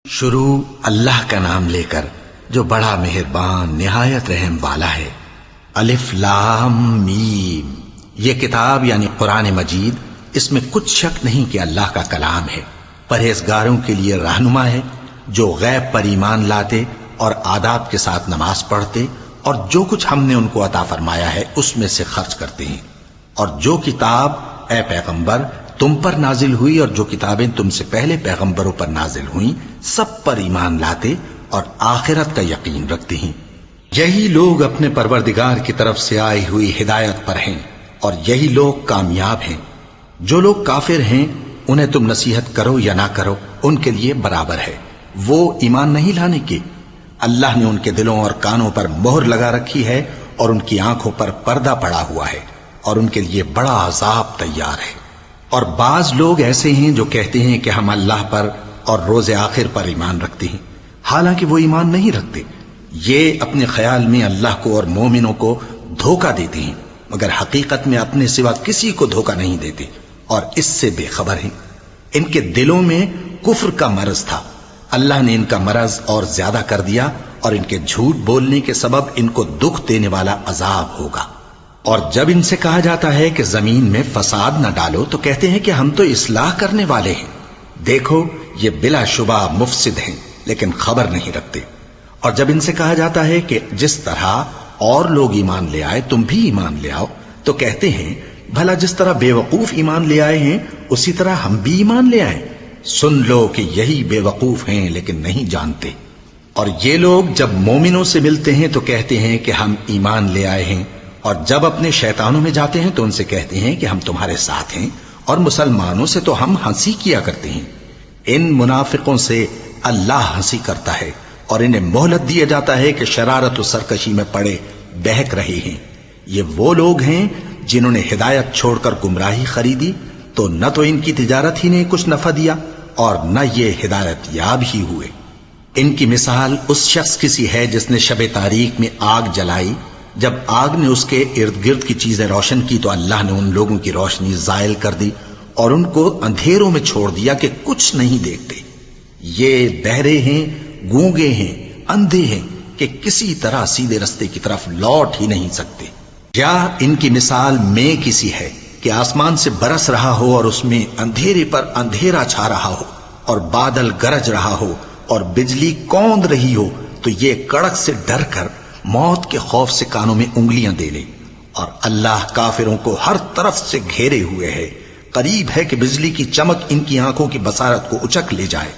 شروع اللہ کا نام لے کر جو بڑا مہربان نہایت رحم والا ہے۔ الف لام میم، یہ کتاب یعنی قرآن مجید، اس میں کچھ شک نہیں کہ اللہ کا کلام ہے، پرہیزگاروں کے لیے رہنما ہے، جو غیب پر ایمان لاتے اور آداب کے ساتھ نماز پڑھتے اور جو کچھ ہم نے ان کو عطا فرمایا ہے اس میں سے خرچ کرتے ہیں، اور جو کتاب اے پیغمبر تم پر نازل ہوئی اور جو کتابیں تم سے پہلے پیغمبروں پر نازل ہوئیں سب پر ایمان لاتے اور آخرت کا یقین رکھتے ہیں۔ یہی لوگ اپنے پروردگار کی طرف سے آئی ہوئی ہدایت پر ہیں اور یہی لوگ کامیاب ہیں۔ جو لوگ کافر ہیں انہیں تم نصیحت کرو یا نہ کرو ان کے لیے برابر ہے، وہ ایمان نہیں لانے کے۔ اللہ نے ان کے دلوں اور کانوں پر مہر لگا رکھی ہے اور ان کی آنکھوں پر پردہ پڑا ہوا ہے اور ان کے لیے بڑا عذاب تیار ہے۔ اور بعض لوگ ایسے ہیں جو کہتے ہیں کہ ہم اللہ پر اور روز آخر پر ایمان رکھتے ہیں، حالانکہ وہ ایمان نہیں رکھتے۔ یہ اپنے خیال میں اللہ کو اور مومنوں کو دھوکہ دیتے ہیں، مگر حقیقت میں اپنے سوا کسی کو دھوکہ نہیں دیتے اور اس سے بے خبر ہیں۔ ان کے دلوں میں کفر کا مرض تھا، اللہ نے ان کا مرض اور زیادہ کر دیا اور ان کے جھوٹ بولنے کے سبب ان کو دکھ دینے والا عذاب ہوگا۔ اور جب ان سے کہا جاتا ہے کہ زمین میں فساد نہ ڈالو تو کہتے ہیں کہ ہم تو اصلاح کرنے والے ہیں۔ دیکھو یہ بلا شبہ مفسد ہیں لیکن خبر نہیں رکھتے۔ اور جب ان سے کہا جاتا ہے کہ جس طرح اور لوگ ایمان لے آئے تم بھی ایمان لے آؤ تو کہتے ہیں بھلا جس طرح بے وقوف ایمان لے آئے ہیں اسی طرح ہم بھی ایمان لے آئیں۔ سن لو کہ یہی بے وقوف ہیں لیکن نہیں جانتے۔ اور یہ لوگ جب مومنوں سے ملتے ہیں تو کہتے ہیں کہ ہم ایمان لے آئے ہیں، اور جب اپنے شیطانوں میں جاتے ہیں تو ان سے کہتے ہیں کہ ہم تمہارے ساتھ ہیں، اور مسلمانوں سے تو ہم ہنسی کیا کرتے ہیں۔ ان منافقوں سے اللہ ہنسی کرتا ہے اور انہیں مہلت دیا جاتا ہے کہ شرارت و سرکشی میں پڑے بہک رہے ہیں۔ یہ وہ لوگ ہیں جنہوں نے ہدایت چھوڑ کر گمراہی خریدی، تو نہ تو ان کی تجارت ہی نے کچھ نفع دیا اور نہ یہ ہدایت یاب ہی ہوئے۔ ان کی مثال اس شخص کی سی ہے جس نے شب تاریک میں آگ جلائی، جب آگ نے اس کے ارد گرد کی چیزیں روشن کی تو اللہ نے ان لوگوں کی روشنی زائل کر دی اور ان کو اندھیروں میں چھوڑ دیا کہ کچھ نہیں دیکھتے۔ یہ بہرے ہیں، گونگے ہیں، اندھے ہیں کہ کسی طرح سیدھے رستے کی طرف لوٹ ہی نہیں سکتے۔ یا ان کی مثال میں کسی ہے کہ آسمان سے برس رہا ہو اور اس میں اندھیرے پر اندھیرا چھا رہا ہو اور بادل گرج رہا ہو اور بجلی کوند رہی ہو تو یہ کڑک سے ڈر کر موت کے خوف سے کانوں میں انگلیاں دے لے۔ اور اللہ کافروں کو ہر طرف سے گھیرے ہوئے ہے، قریب ہے کہ بجلی کی چمک ان کی آنکھوں کی بصارت کو اچک لے جائے۔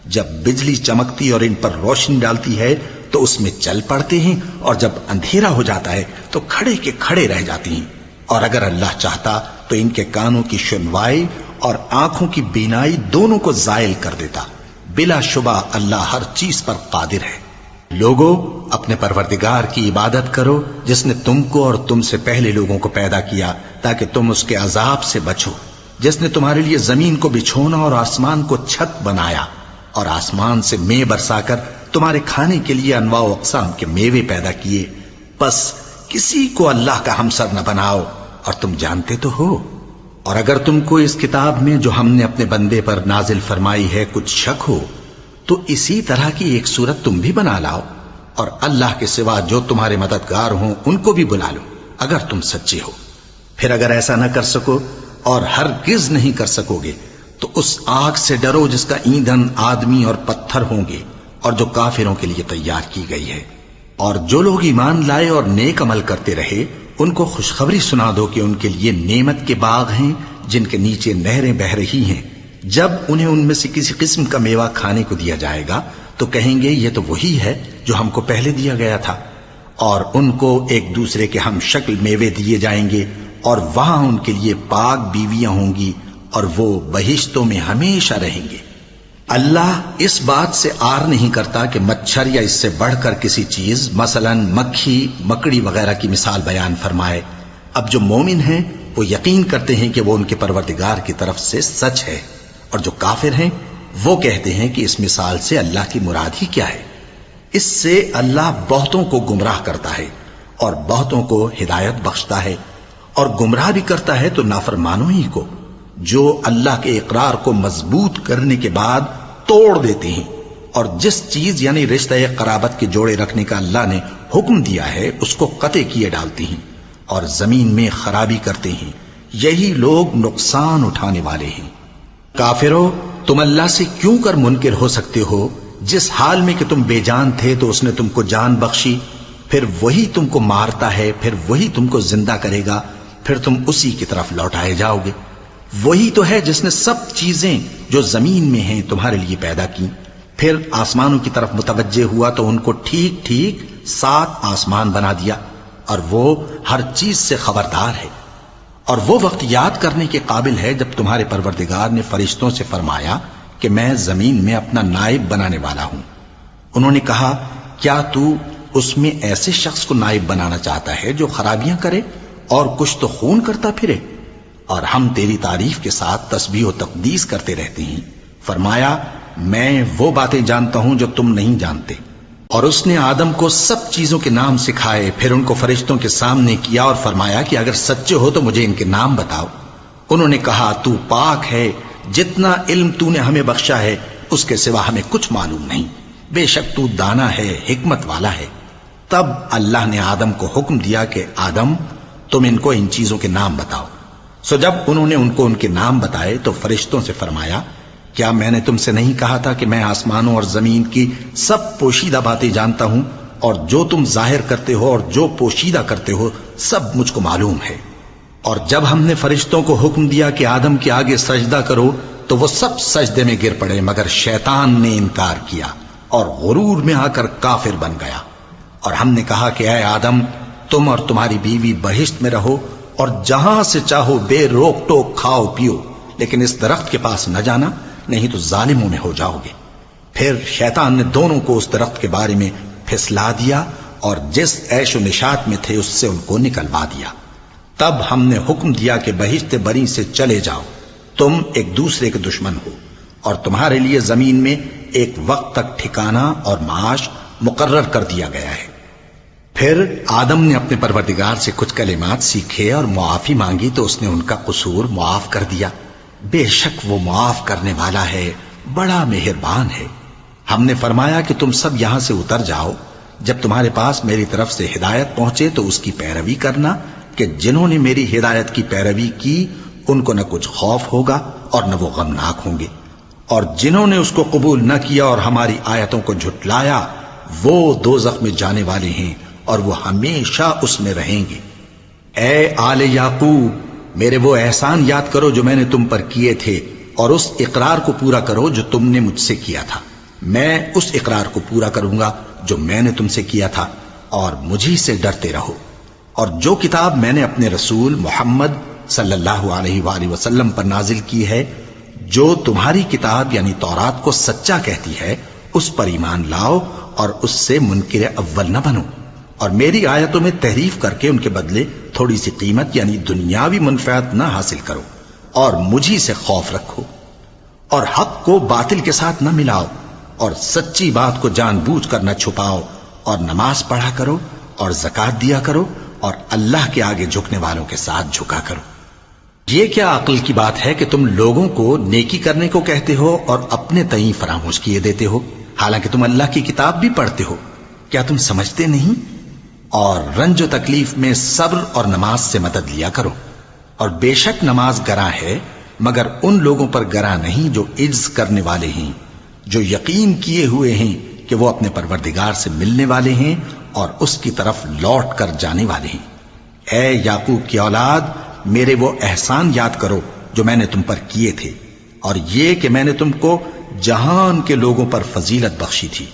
جب بجلی چمکتی اور ان پر روشنی ڈالتی ہے تو اس میں چل پڑتے ہیں، اور جب اندھیرا ہو جاتا ہے تو کھڑے کے کھڑے رہ جاتے ہیں۔ اور اگر اللہ چاہتا تو ان کے کانوں کی سنوائی اور آنکھوں کی بینائی دونوں کو زائل کر دیتا۔ بلا شبہ اللہ ہر چیز پر قادر ہے۔ لوگو اپنے پروردگار کی عبادت کرو جس نے تم کو اور تم سے پہلے لوگوں کو پیدا کیا تاکہ تم اس کے عذاب سے بچو، جس نے تمہارے لیے زمین کو بچھونا اور آسمان کو چھت بنایا اور آسمان سے مے برسا کر تمہارے کھانے کے لیے انواع و اقسام کے میوے پیدا کیے۔ پس کسی کو اللہ کا ہمسر نہ بناؤ، اور تم جانتے تو ہو۔ اور اگر تم کو اس کتاب میں جو ہم نے اپنے بندے پر نازل فرمائی ہے کچھ شک ہو تو اسی طرح کی ایک صورت تم بھی بنا لاؤ، اور اللہ کے سوا جو تمہارے مددگار ہوں ان کو بھی بلا لو اگر تم سچے ہو۔ پھر اگر ایسا نہ کر سکو اور ہرگز نہیں کر سکو گے تو اس آگ سے ڈرو جس کا ایندھن آدمی اور پتھر ہوں گے اور جو کافروں کے لیے تیار کی گئی ہے۔ اور جو لوگ ایمان لائے اور نیک عمل کرتے رہے ان کو خوشخبری سنا دو کہ ان کے لیے نعمت کے باغ ہیں جن کے نیچے نہریں بہہ رہی ہیں۔ جب انہیں ان میں سے کسی قسم کا میوہ کھانے کو دیا جائے گا تو کہیں گے یہ تو وہی ہے جو ہم کو پہلے دیا گیا تھا، اور ان کو ایک دوسرے کے ہم شکل میوے دیے جائیں گے، اور وہاں ان کے لیے پاک بیویاں ہوں گی اور وہ بہشتوں میں ہمیشہ رہیں گے۔ اللہ اس بات سے آر نہیں کرتا کہ مچھر یا اس سے بڑھ کر کسی چیز مثلا مکھی مکڑی وغیرہ کی مثال بیان فرمائے۔ اب جو مومن ہیں وہ یقین کرتے ہیں کہ وہ ان کے پروردگار کی طرف سے سچ ہے، اور جو کافر ہیں وہ کہتے ہیں کہ اس مثال سے اللہ کی مراد ہی کیا ہے۔ اس سے اللہ بہتوں کو گمراہ کرتا ہے اور بہتوں کو ہدایت بخشتا ہے، اور گمراہ بھی کرتا ہے تو نافرمانوں ہی کو، جو اللہ کے اقرار کو مضبوط کرنے کے بعد توڑ دیتے ہیں اور جس چیز یعنی رشتہ قرابت کے جوڑے رکھنے کا اللہ نے حکم دیا ہے اس کو قطع کیے ڈالتی ہیں اور زمین میں خرابی کرتے ہیں، یہی لوگ نقصان اٹھانے والے ہیں۔ کافرو، تم اللہ سے کیوں کر منکر ہو سکتے ہو؟ جس حال میں کہ تم بے جان تھے تو اس نے تم کو جان بخشی، پھر وہی تم کو مارتا ہے، پھر وہی تم کو زندہ کرے گا، پھر تم اسی کی طرف لوٹائے جاؤ گے۔ وہی تو ہے جس نے سب چیزیں جو زمین میں ہیں تمہارے لیے پیدا کی، پھر آسمانوں کی طرف متوجہ ہوا تو ان کو ٹھیک ٹھیک 7 آسمان بنا دیا، اور وہ ہر چیز سے خبردار ہے۔ اور وہ وقت یاد کرنے کے قابل ہے جب تمہارے پروردگار نے فرشتوں سے فرمایا کہ میں زمین میں اپنا نائب بنانے والا ہوں۔ انہوں نے کہا، کیا تو اس میں ایسے شخص کو نائب بنانا چاہتا ہے جو خرابیاں کرے اور کچھ تو خون کرتا پھرے؟ اور ہم تیری تعریف کے ساتھ تسبیح و تقدیس کرتے رہتے ہیں۔ فرمایا، میں وہ باتیں جانتا ہوں جو تم نہیں جانتے۔ اور اس نے آدم کو سب چیزوں کے نام سکھائے، پھر ان کو فرشتوں کے سامنے کیا اور فرمایا کہ اگر سچے ہو تو مجھے ان کے نام بتاؤ۔ انہوں نے کہا، تو پاک ہے، جتنا علم تو نے ہمیں بخشا ہے اس کے سوا ہمیں کچھ معلوم نہیں، بے شک تو دانا ہے، حکمت والا ہے۔ تب اللہ نے آدم کو حکم دیا کہ آدم، تم ان کو ان چیزوں کے نام بتاؤ۔ سو جب انہوں نے ان کو ان کے نام بتائے تو فرشتوں سے فرمایا، کیا میں نے تم سے نہیں کہا تھا کہ میں آسمانوں اور زمین کی سب پوشیدہ باتیں جانتا ہوں، اور جو تم ظاہر کرتے ہو اور جو پوشیدہ کرتے ہو سب مجھ کو معلوم ہے۔ اور جب ہم نے فرشتوں کو حکم دیا کہ آدم کے آگے سجدہ کرو تو وہ سب سجدے میں گر پڑے، مگر شیطان نے انکار کیا اور غرور میں آ کر کافر بن گیا۔ اور ہم نے کہا کہ اے آدم، تم اور تمہاری بیوی بہشت میں رہو اور جہاں سے چاہو بے روک ٹوک کھاؤ پیو، لیکن اس درخت کے پاس نہ جانا، نہیں تو ظالموں میں ہو جاؤ گے۔ پھر شیطان نے دونوں کو اس درخت کے بارے میں پھسلا دیا اور جس عیش و نشاط میں تھے اس سے ان کو نکلوا دیا۔ تب ہم نے حکم دیا کہ بہشت بری سے چلے جاؤ، تم ایک دوسرے کے دشمن ہو، اور تمہارے لیے زمین میں ایک وقت تک ٹھکانہ اور معاش مقرر کر دیا گیا ہے۔ پھر آدم نے اپنے پروردگار سے کچھ کلمات سیکھے اور معافی مانگی تو اس نے ان کا قصور معاف کر دیا۔ بے شک وہ معاف کرنے والا ہے، بڑا مہربان ہے۔ ہم نے فرمایا کہ تم سب یہاں سے اتر جاؤ، جب تمہارے پاس میری طرف سے ہدایت پہنچے تو اس کی پیروی کرنا، کہ جنہوں نے میری ہدایت کی پیروی کی ان کو نہ کچھ خوف ہوگا اور نہ وہ غمناک ہوں گے، اور جنہوں نے اس کو قبول نہ کیا اور ہماری آیتوں کو جھٹلایا وہ دوزخ میں جانے والے ہیں اور وہ ہمیشہ اس میں رہیں گے۔ اے آل یعقوب، میرے وہ احسان یاد کرو جو میں نے تم پر کیے تھے، اور اس اقرار کو پورا کرو جو تم نے مجھ سے کیا تھا۔ میں اس اقرار کو پورا کروں گا جو میں نے تم سے کیا تھا، اور مجھی سے ڈرتے رہو۔ اور جو کتاب میں نے اپنے رسول محمد صلی اللہ علیہ وآلہ وسلم پر نازل کی ہے، جو تمہاری کتاب یعنی تورات کو سچا کہتی ہے، اس پر ایمان لاؤ اور اس سے منکر اول نہ بنو، اور میری آیتوں میں تحریف کر کے ان کے بدلے تھوڑی سی قیمت یعنی دنیاوی منفعت نہ حاصل کرو، اور مجھی سے خوف رکھو، اور حق کو باطل کے ساتھ نہ ملاؤ، اور سچی بات کو جان بوجھ کر نہ چھپاؤ، اور نماز پڑھا کرو اور زکوٰۃ دیا کرو، اور اللہ کے آگے جھکنے والوں کے ساتھ جھکا کرو۔ یہ کیا عقل کی بات ہے کہ تم لوگوں کو نیکی کرنے کو کہتے ہو اور اپنے تئیں فراموش کیے دیتے ہو، حالانکہ تم اللہ کی کتاب بھی پڑھتے ہو؟ کیا تم سمجھتے نہیں؟ اور رنج و تکلیف میں صبر اور نماز سے مدد لیا کرو، اور بے شک نماز گراں ہے، مگر ان لوگوں پر گراں نہیں جو عجز کرنے والے ہیں، جو یقین کیے ہوئے ہیں کہ وہ اپنے پروردگار سے ملنے والے ہیں اور اس کی طرف لوٹ کر جانے والے ہیں۔ اے یعقوب کی اولاد، میرے وہ احسان یاد کرو جو میں نے تم پر کیے تھے، اور یہ کہ میں نے تم کو جہان کے لوگوں پر فضیلت بخشی تھی۔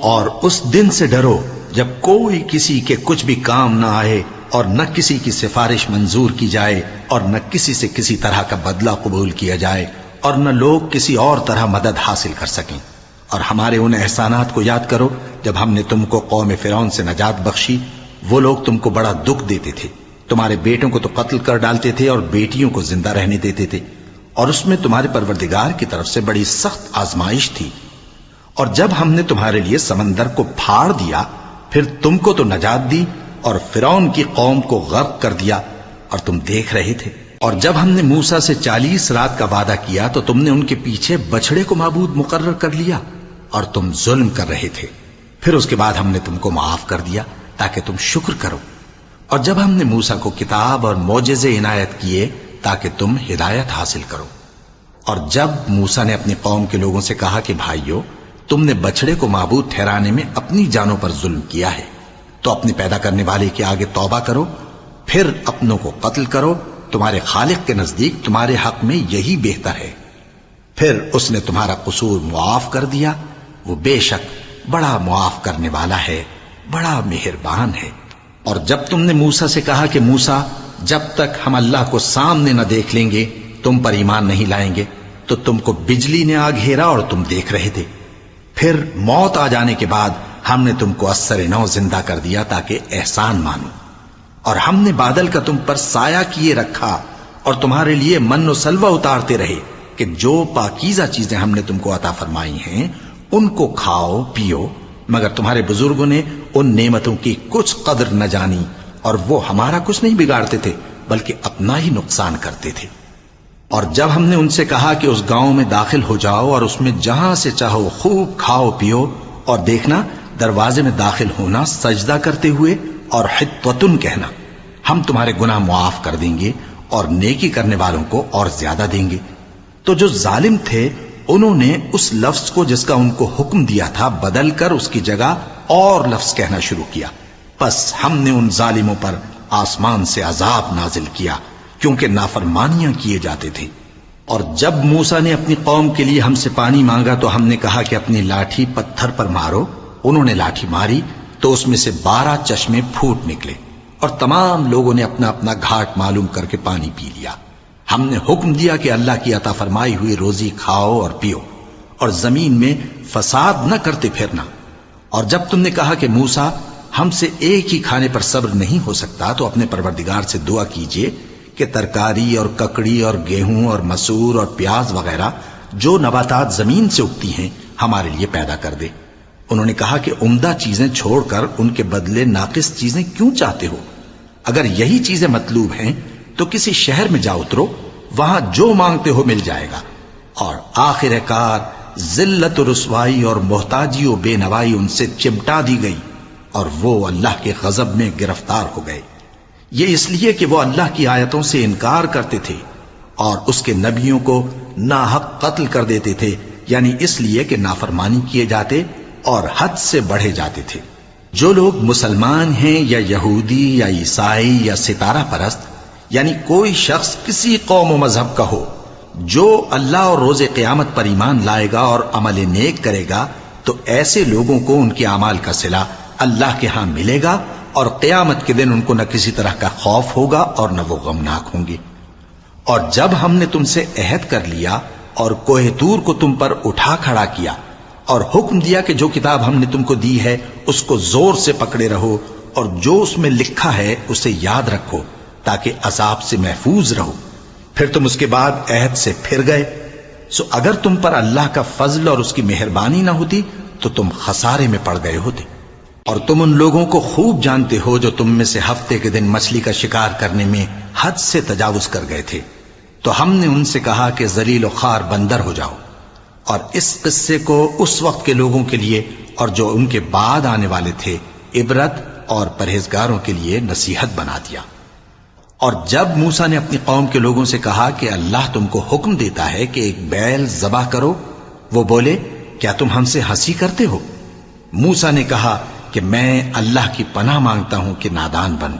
اور اس دن سے ڈرو جب کوئی کسی کے کچھ بھی کام نہ آئے، اور نہ کسی کی سفارش منظور کی جائے، اور نہ کسی سے کسی طرح کا بدلہ قبول کیا جائے، اور نہ لوگ کسی اور طرح مدد حاصل کر سکیں۔ اور ہمارے ان احسانات کو یاد کرو جب ہم نے تم کو قوم فرعون سے نجات بخشی۔ وہ لوگ تم کو بڑا دکھ دیتے تھے، تمہارے بیٹوں کو تو قتل کر ڈالتے تھے اور بیٹیوں کو زندہ رہنے دیتے تھے، اور اس میں تمہارے پروردگار کی طرف سے بڑی سخت آزمائش تھی۔ اور جب ہم نے تمہارے لیے سمندر کو پھاڑ دیا، پھر تم کو تو نجات دی اور فرعون کی قوم کو غرق کر دیا، اور تم دیکھ رہے تھے۔ اور جب ہم نے موسیٰ سے 40 رات کا وعدہ کیا تو تم نے ان کے پیچھے بچھڑے کو معبود مقرر کر لیا، اور تم ظلم کر رہے تھے، پھر اس کے بعد ہم نے تم کو معاف کر دیا تاکہ تم شکر کرو۔ اور جب ہم نے موسیٰ کو کتاب اور معجزے عنایت کیے تاکہ تم ہدایت حاصل کرو۔ اور جب موسیٰ نے اپنی قوم کے لوگوں سے کہا کہ بھائیو، تم نے بچڑے کو معبود ٹھہرانے میں اپنی جانوں پر ظلم کیا ہے، تو اپنے پیدا کرنے والے کے آگے توبہ کرو، پھر اپنوں کو قتل کرو، تمہارے خالق کے نزدیک تمہارے حق میں یہی بہتر ہے۔ پھر اس نے تمہارا قصور معاف کر دیا، وہ بے شک بڑا معاف کرنے والا ہے، بڑا مہربان ہے۔ اور جب تم نے موسیٰ سے کہا کہ موسیٰ، جب تک ہم اللہ کو سامنے نہ دیکھ لیں گے تم پر ایمان نہیں لائیں گے، تو تم کو بجلی نے آ گھیرا اور تم دیکھ رہے تھے، پھر موت آ جانے کے بعد ہم نے تم کو اثر نو زندہ کر دیا تاکہ احسان مانو۔ اور ہم نے بادل کا تم پر سایہ کیے رکھا اور تمہارے لیے من و سلوہ اتارتے رہے کہ جو پاکیزہ چیزیں ہم نے تم کو عطا فرمائی ہیں ان کو کھاؤ پیو، مگر تمہارے بزرگوں نے ان نعمتوں کی کچھ قدر نہ جانی، اور وہ ہمارا کچھ نہیں بگاڑتے تھے بلکہ اپنا ہی نقصان کرتے تھے۔ اور جب ہم نے ان سے کہا کہ اس گاؤں میں داخل ہو جاؤ اور اس میں جہاں سے چاہو خوب کھاؤ پیو، اور دیکھنا دروازے میں داخل ہونا سجدہ کرتے ہوئے اور حطوتن کہنا، ہم تمہارے گناہ معاف کر دیں گے اور نیکی کرنے والوں کو اور زیادہ دیں گے، تو جو ظالم تھے انہوں نے اس لفظ کو جس کا ان کو حکم دیا تھا بدل کر اس کی جگہ اور لفظ کہنا شروع کیا، پس ہم نے ان ظالموں پر آسمان سے عذاب نازل کیا کیونکہ نافرمانیاں کیے جاتے تھے۔ اور جب موسیٰ نے اپنی قوم کے لیے ہم سے پانی مانگا تو ہم نے کہا کہ اپنی لاٹھی پتھر پر مارو، انہوں نے لاٹھی ماری تو اس میں سے 12 چشمے پھوٹ نکلے، اور تمام لوگوں نے اپنا اپنا گھاٹ معلوم کر کے پانی پی لیا۔ ہم نے حکم دیا کہ اللہ کی عطا فرمائی ہوئی روزی کھاؤ اور پیو، اور زمین میں فساد نہ کرتے پھرنا۔ اور جب تم نے کہا کہ موسیٰ، ہم سے ایک ہی کھانے پر صبر نہیں ہو سکتا، تو اپنے پروردگار سے دعا کیجئے کہ ترکاری اور ککڑی اور گیہوں اور مسور اور پیاز وغیرہ جو نباتات زمین سے اگتی ہیں ہمارے لیے پیدا کر دے۔ انہوں نے کہا کہ عمدہ چیزیں چھوڑ کر ان کے بدلے ناقص چیزیں کیوں چاہتے ہو؟ اگر یہی چیزیں مطلوب ہیں تو کسی شہر میں جا اترو، وہاں جو مانگتے ہو مل جائے گا۔ اور آخر کار ذلت و رسوائی اور محتاجی و بے نوائی ان سے چمٹا دی گئی، اور وہ اللہ کے غضب میں گرفتار ہو گئے، یہ اس لیے کہ وہ اللہ کی آیتوں سے انکار کرتے تھے اور اس کے نبیوں کو ناحق قتل کر دیتے تھے، یعنی اس لیے کہ نافرمانی کیے جاتے اور حد سے بڑھے جاتے تھے۔ جو لوگ مسلمان ہیں یا یہودی یا عیسائی یا ستارہ پرست، یعنی کوئی شخص کسی قوم و مذہب کا ہو، جو اللہ اور روز قیامت پر ایمان لائے گا اور عمل نیک کرے گا، تو ایسے لوگوں کو ان کے اعمال کا صلہ اللہ کے ہاں ملے گا، اور قیامت کے دن ان کو نہ کسی طرح کا خوف ہوگا اور نہ وہ غمناک ہوں گے۔ اور جب ہم نے تم سے عہد کر لیا اور کوہ طور کو تم پر اٹھا کھڑا کیا اور حکم دیا کہ جو کتاب ہم نے تم کو دی ہے اس کو زور سے پکڑے رہو، اور جو اس میں لکھا ہے اسے یاد رکھو تاکہ عذاب سے محفوظ رہو، پھر تم اس کے بعد عہد سے پھر گئے، سو اگر تم پر اللہ کا فضل اور اس کی مہربانی نہ ہوتی تو تم خسارے میں پڑ گئے ہوتے۔ اور تم ان لوگوں کو خوب جانتے ہو جو تم میں سے ہفتے کے دن مچھلی کا شکار کرنے میں حد سے تجاوز کر گئے تھے، تو ہم نے ان سے کہا کہ ذلیل و خوار بندر ہو جاؤ، اور اس قصے کو اس وقت کے لوگوں کے لیے اور جو ان کے بعد آنے والے تھے عبرت اور پرہیزگاروں کے لیے نصیحت بنا دیا۔ اور جب موسیٰ نے اپنی قوم کے لوگوں سے کہا کہ اللہ تم کو حکم دیتا ہے کہ ایک بیل ذبح کرو، وہ بولے کیا تم ہم سے ہنسی کرتے ہو؟ موسیٰ نے کہا کہ میں اللہ کی پناہ مانگتا ہوں کہ نادان بنوں۔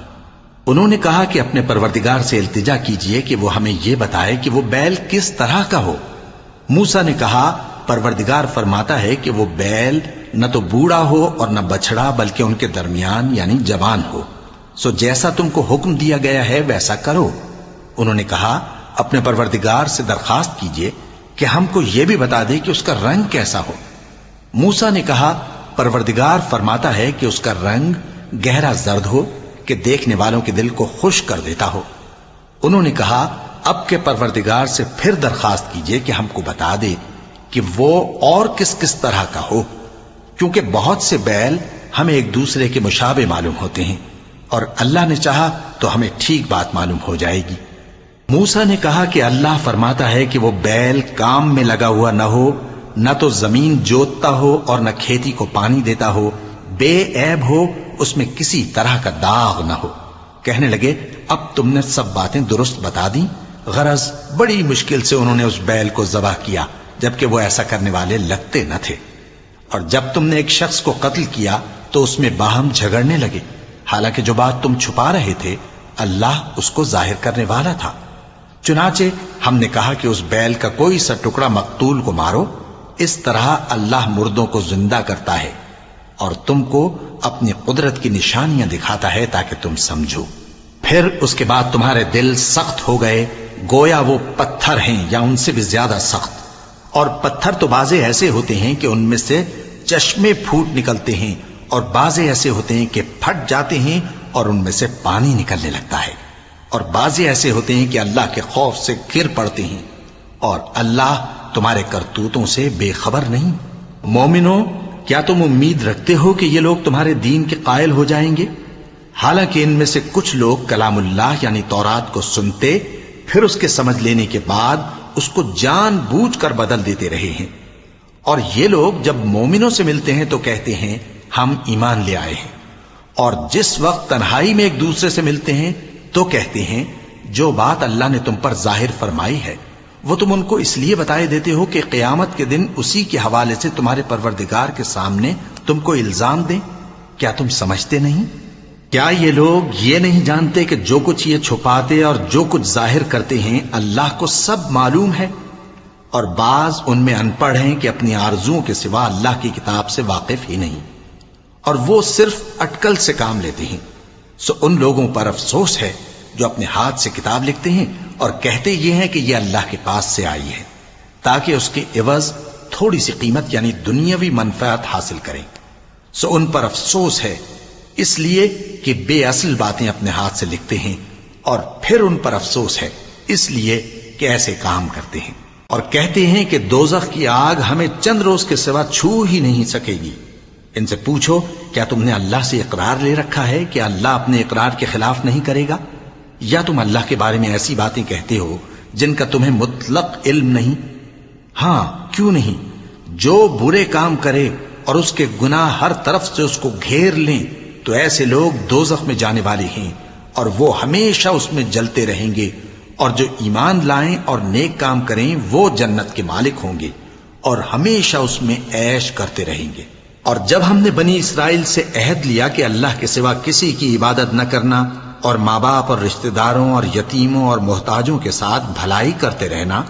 انہوں نے کہا کہ اپنے پروردگار سے التجا کیجئے کہ وہ ہمیں یہ بتائے کہ وہ بیل کس طرح کا ہو۔ موسیٰ نے کہا پروردگار فرماتا ہے کہ وہ بیل نہ تو بوڑھا ہو اور نہ بچڑا بلکہ ان کے درمیان یعنی جوان ہو، سو جیسا تم کو حکم دیا گیا ہے ویسا کرو۔ انہوں نے کہا اپنے پروردگار سے درخواست کیجئے کہ ہم کو یہ بھی بتا دے کہ اس کا رنگ کیسا ہو۔ موسیٰ نے کہا پروردگار فرماتا ہے کہ اس کا رنگ گہرا زرد ہو کہ دیکھنے والوں کے دل کو خوش کر دیتا ہو۔ انہوں نے کہا اب کے پروردگار سے پھر درخواست کیجئے کہ ہم کو بتا دے کہ وہ اور کس کس طرح کا ہو، کیونکہ بہت سے بیل ہمیں ایک دوسرے کے مشابہ معلوم ہوتے ہیں، اور اللہ نے چاہا تو ہمیں ٹھیک بات معلوم ہو جائے گی۔ موسیٰ نے کہا کہ اللہ فرماتا ہے کہ وہ بیل کام میں لگا ہوا نہ ہو نہ تو زمین جوتتا ہو اور نہ کھیتی کو پانی دیتا ہو، بے عیب ہو، اس میں کسی طرح کا داغ نہ ہو۔ کہنے لگے اب تم نے سب باتیں درست بتا دیں۔ غرض بڑی مشکل سے انہوں نے اس بیل کو ذبح کیا، جبکہ وہ ایسا کرنے والے لگتے نہ تھے۔ اور جب تم نے ایک شخص کو قتل کیا تو اس میں باہم جھگڑنے لگے، حالانکہ جو بات تم چھپا رہے تھے اللہ اس کو ظاہر کرنے والا تھا۔ چنانچہ ہم نے کہا کہ اس بیل کا کوئی سا ٹکڑا مقتول کو مارو، اس طرح اللہ مردوں کو زندہ کرتا ہے اور تم کو اپنی قدرت کی نشانیاں دکھاتا ہے تاکہ تم سمجھو۔ پھر اس کے بعد تمہارے دل سخت ہو گئے، گویا وہ پتھر ہیں یا ان سے بھی زیادہ سخت۔ اور پتھر تو بعضے ایسے ہوتے ہیں کہ ان میں سے چشمے پھوٹ نکلتے ہیں، اور بعضے ایسے ہوتے ہیں کہ پھٹ جاتے ہیں اور ان میں سے پانی نکلنے لگتا ہے، اور بعضے ایسے ہوتے ہیں کہ اللہ کے خوف سے گر پڑتے ہیں، اور اللہ تمہارے کرتوتوں سے بے خبر نہیں۔ مومنو، کیا تم امید رکھتے ہو کہ یہ لوگ تمہارے دین کے قائل ہو جائیں گے؟ حالانکہ ان میں سے کچھ لوگ کلام اللہ یعنی تورات کو سنتے، پھر اس کے سمجھ لینے کے بعد اس کو جان بوجھ کر بدل دیتے رہے ہیں۔ اور یہ لوگ جب مومنوں سے ملتے ہیں تو کہتے ہیں ہم ایمان لے آئے ہیں، اور جس وقت تنہائی میں ایک دوسرے سے ملتے ہیں تو کہتے ہیں جو بات اللہ نے تم پر ظاہر فرمائی ہے وہ تم ان کو اس لیے بتائے دیتے ہو کہ قیامت کے دن اسی کے حوالے سے تمہارے پروردگار کے سامنے تم کو الزام دیں۔ کیا تم سمجھتے نہیں؟ کیا یہ لوگ یہ نہیں جانتے کہ جو کچھ یہ چھپاتے اور جو کچھ ظاہر کرتے ہیں اللہ کو سب معلوم ہے؟ اور بعض ان میں ان پڑھ ہیں کہ اپنی آرزوؤں کے سوا اللہ کی کتاب سے واقف ہی نہیں، اور وہ صرف اٹکل سے کام لیتے ہیں۔ سو ان لوگوں پر افسوس ہے جو اپنے ہاتھ سے کتاب لکھتے ہیں اور کہتے یہ ہیں کہ یہ اللہ کے پاس سے آئی ہے، تاکہ اس کے عوض تھوڑی سی قیمت یعنی دنیاوی منفعت حاصل کریں۔ سو ان پر افسوس ہے اس لیے کہ بے اصل باتیں اپنے ہاتھ سے لکھتے ہیں، اور پھر ان پر افسوس ہے اس لیے کہ ایسے کام کرتے ہیں، اور کہتے ہیں کہ دوزخ کی آگ ہمیں چند روز کے سوا چھو ہی نہیں سکے گی۔ ان سے پوچھو کیا تم نے اللہ سے اقرار لے رکھا ہے کہ اللہ اپنے اقرار کے خلاف نہیں کرے گا؟ یا تم اللہ کے بارے میں ایسی باتیں کہتے ہو جن کا تمہیں مطلق علم نہیں؟ ہاں کیوں نہیں، جو برے کام کرے اور اس کے گناہ ہر طرف سے اس کو گھیر لیں تو ایسے لوگ دوزخ میں جانے والے ہیں، اور وہ ہمیشہ اس میں جلتے رہیں گے، اور جو ایمان لائیں اور نیک کام کریں وہ جنت کے مالک ہوں گے اور ہمیشہ اس میں عیش کرتے رہیں گے۔ اور جب ہم نے بنی اسرائیل سے عہد لیا کہ اللہ کے سوا کسی کی عبادت نہ کرنا، اور ماں باپ اور رشتہ داروں اور یتیموں اور محتاجوں کے ساتھ بھلائی کرتے رہنا،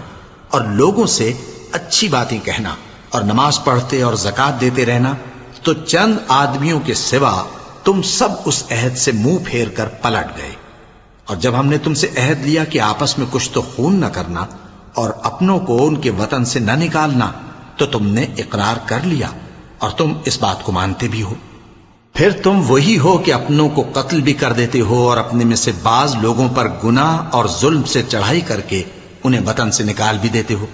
اور لوگوں سے اچھی باتیں کہنا، اور نماز پڑھتے اور زکوٰۃ دیتے رہنا، تو چند آدمیوں کے سوا تم سب اس عہد سے منہ پھیر کر پلٹ گئے۔ اور جب ہم نے تم سے عہد لیا کہ آپس میں کچھ تو خون نہ کرنا اور اپنوں کو ان کے وطن سے نہ نکالنا، تو تم نے اقرار کر لیا اور تم اس بات کو مانتے بھی ہو۔ پھر تم وہی ہو کہ اپنوں کو قتل بھی کر دیتے ہو، اور اپنے میں سے بعض لوگوں پر گناہ اور ظلم سے چڑھائی کر کے انہیں وطن سے نکال بھی دیتے ہو،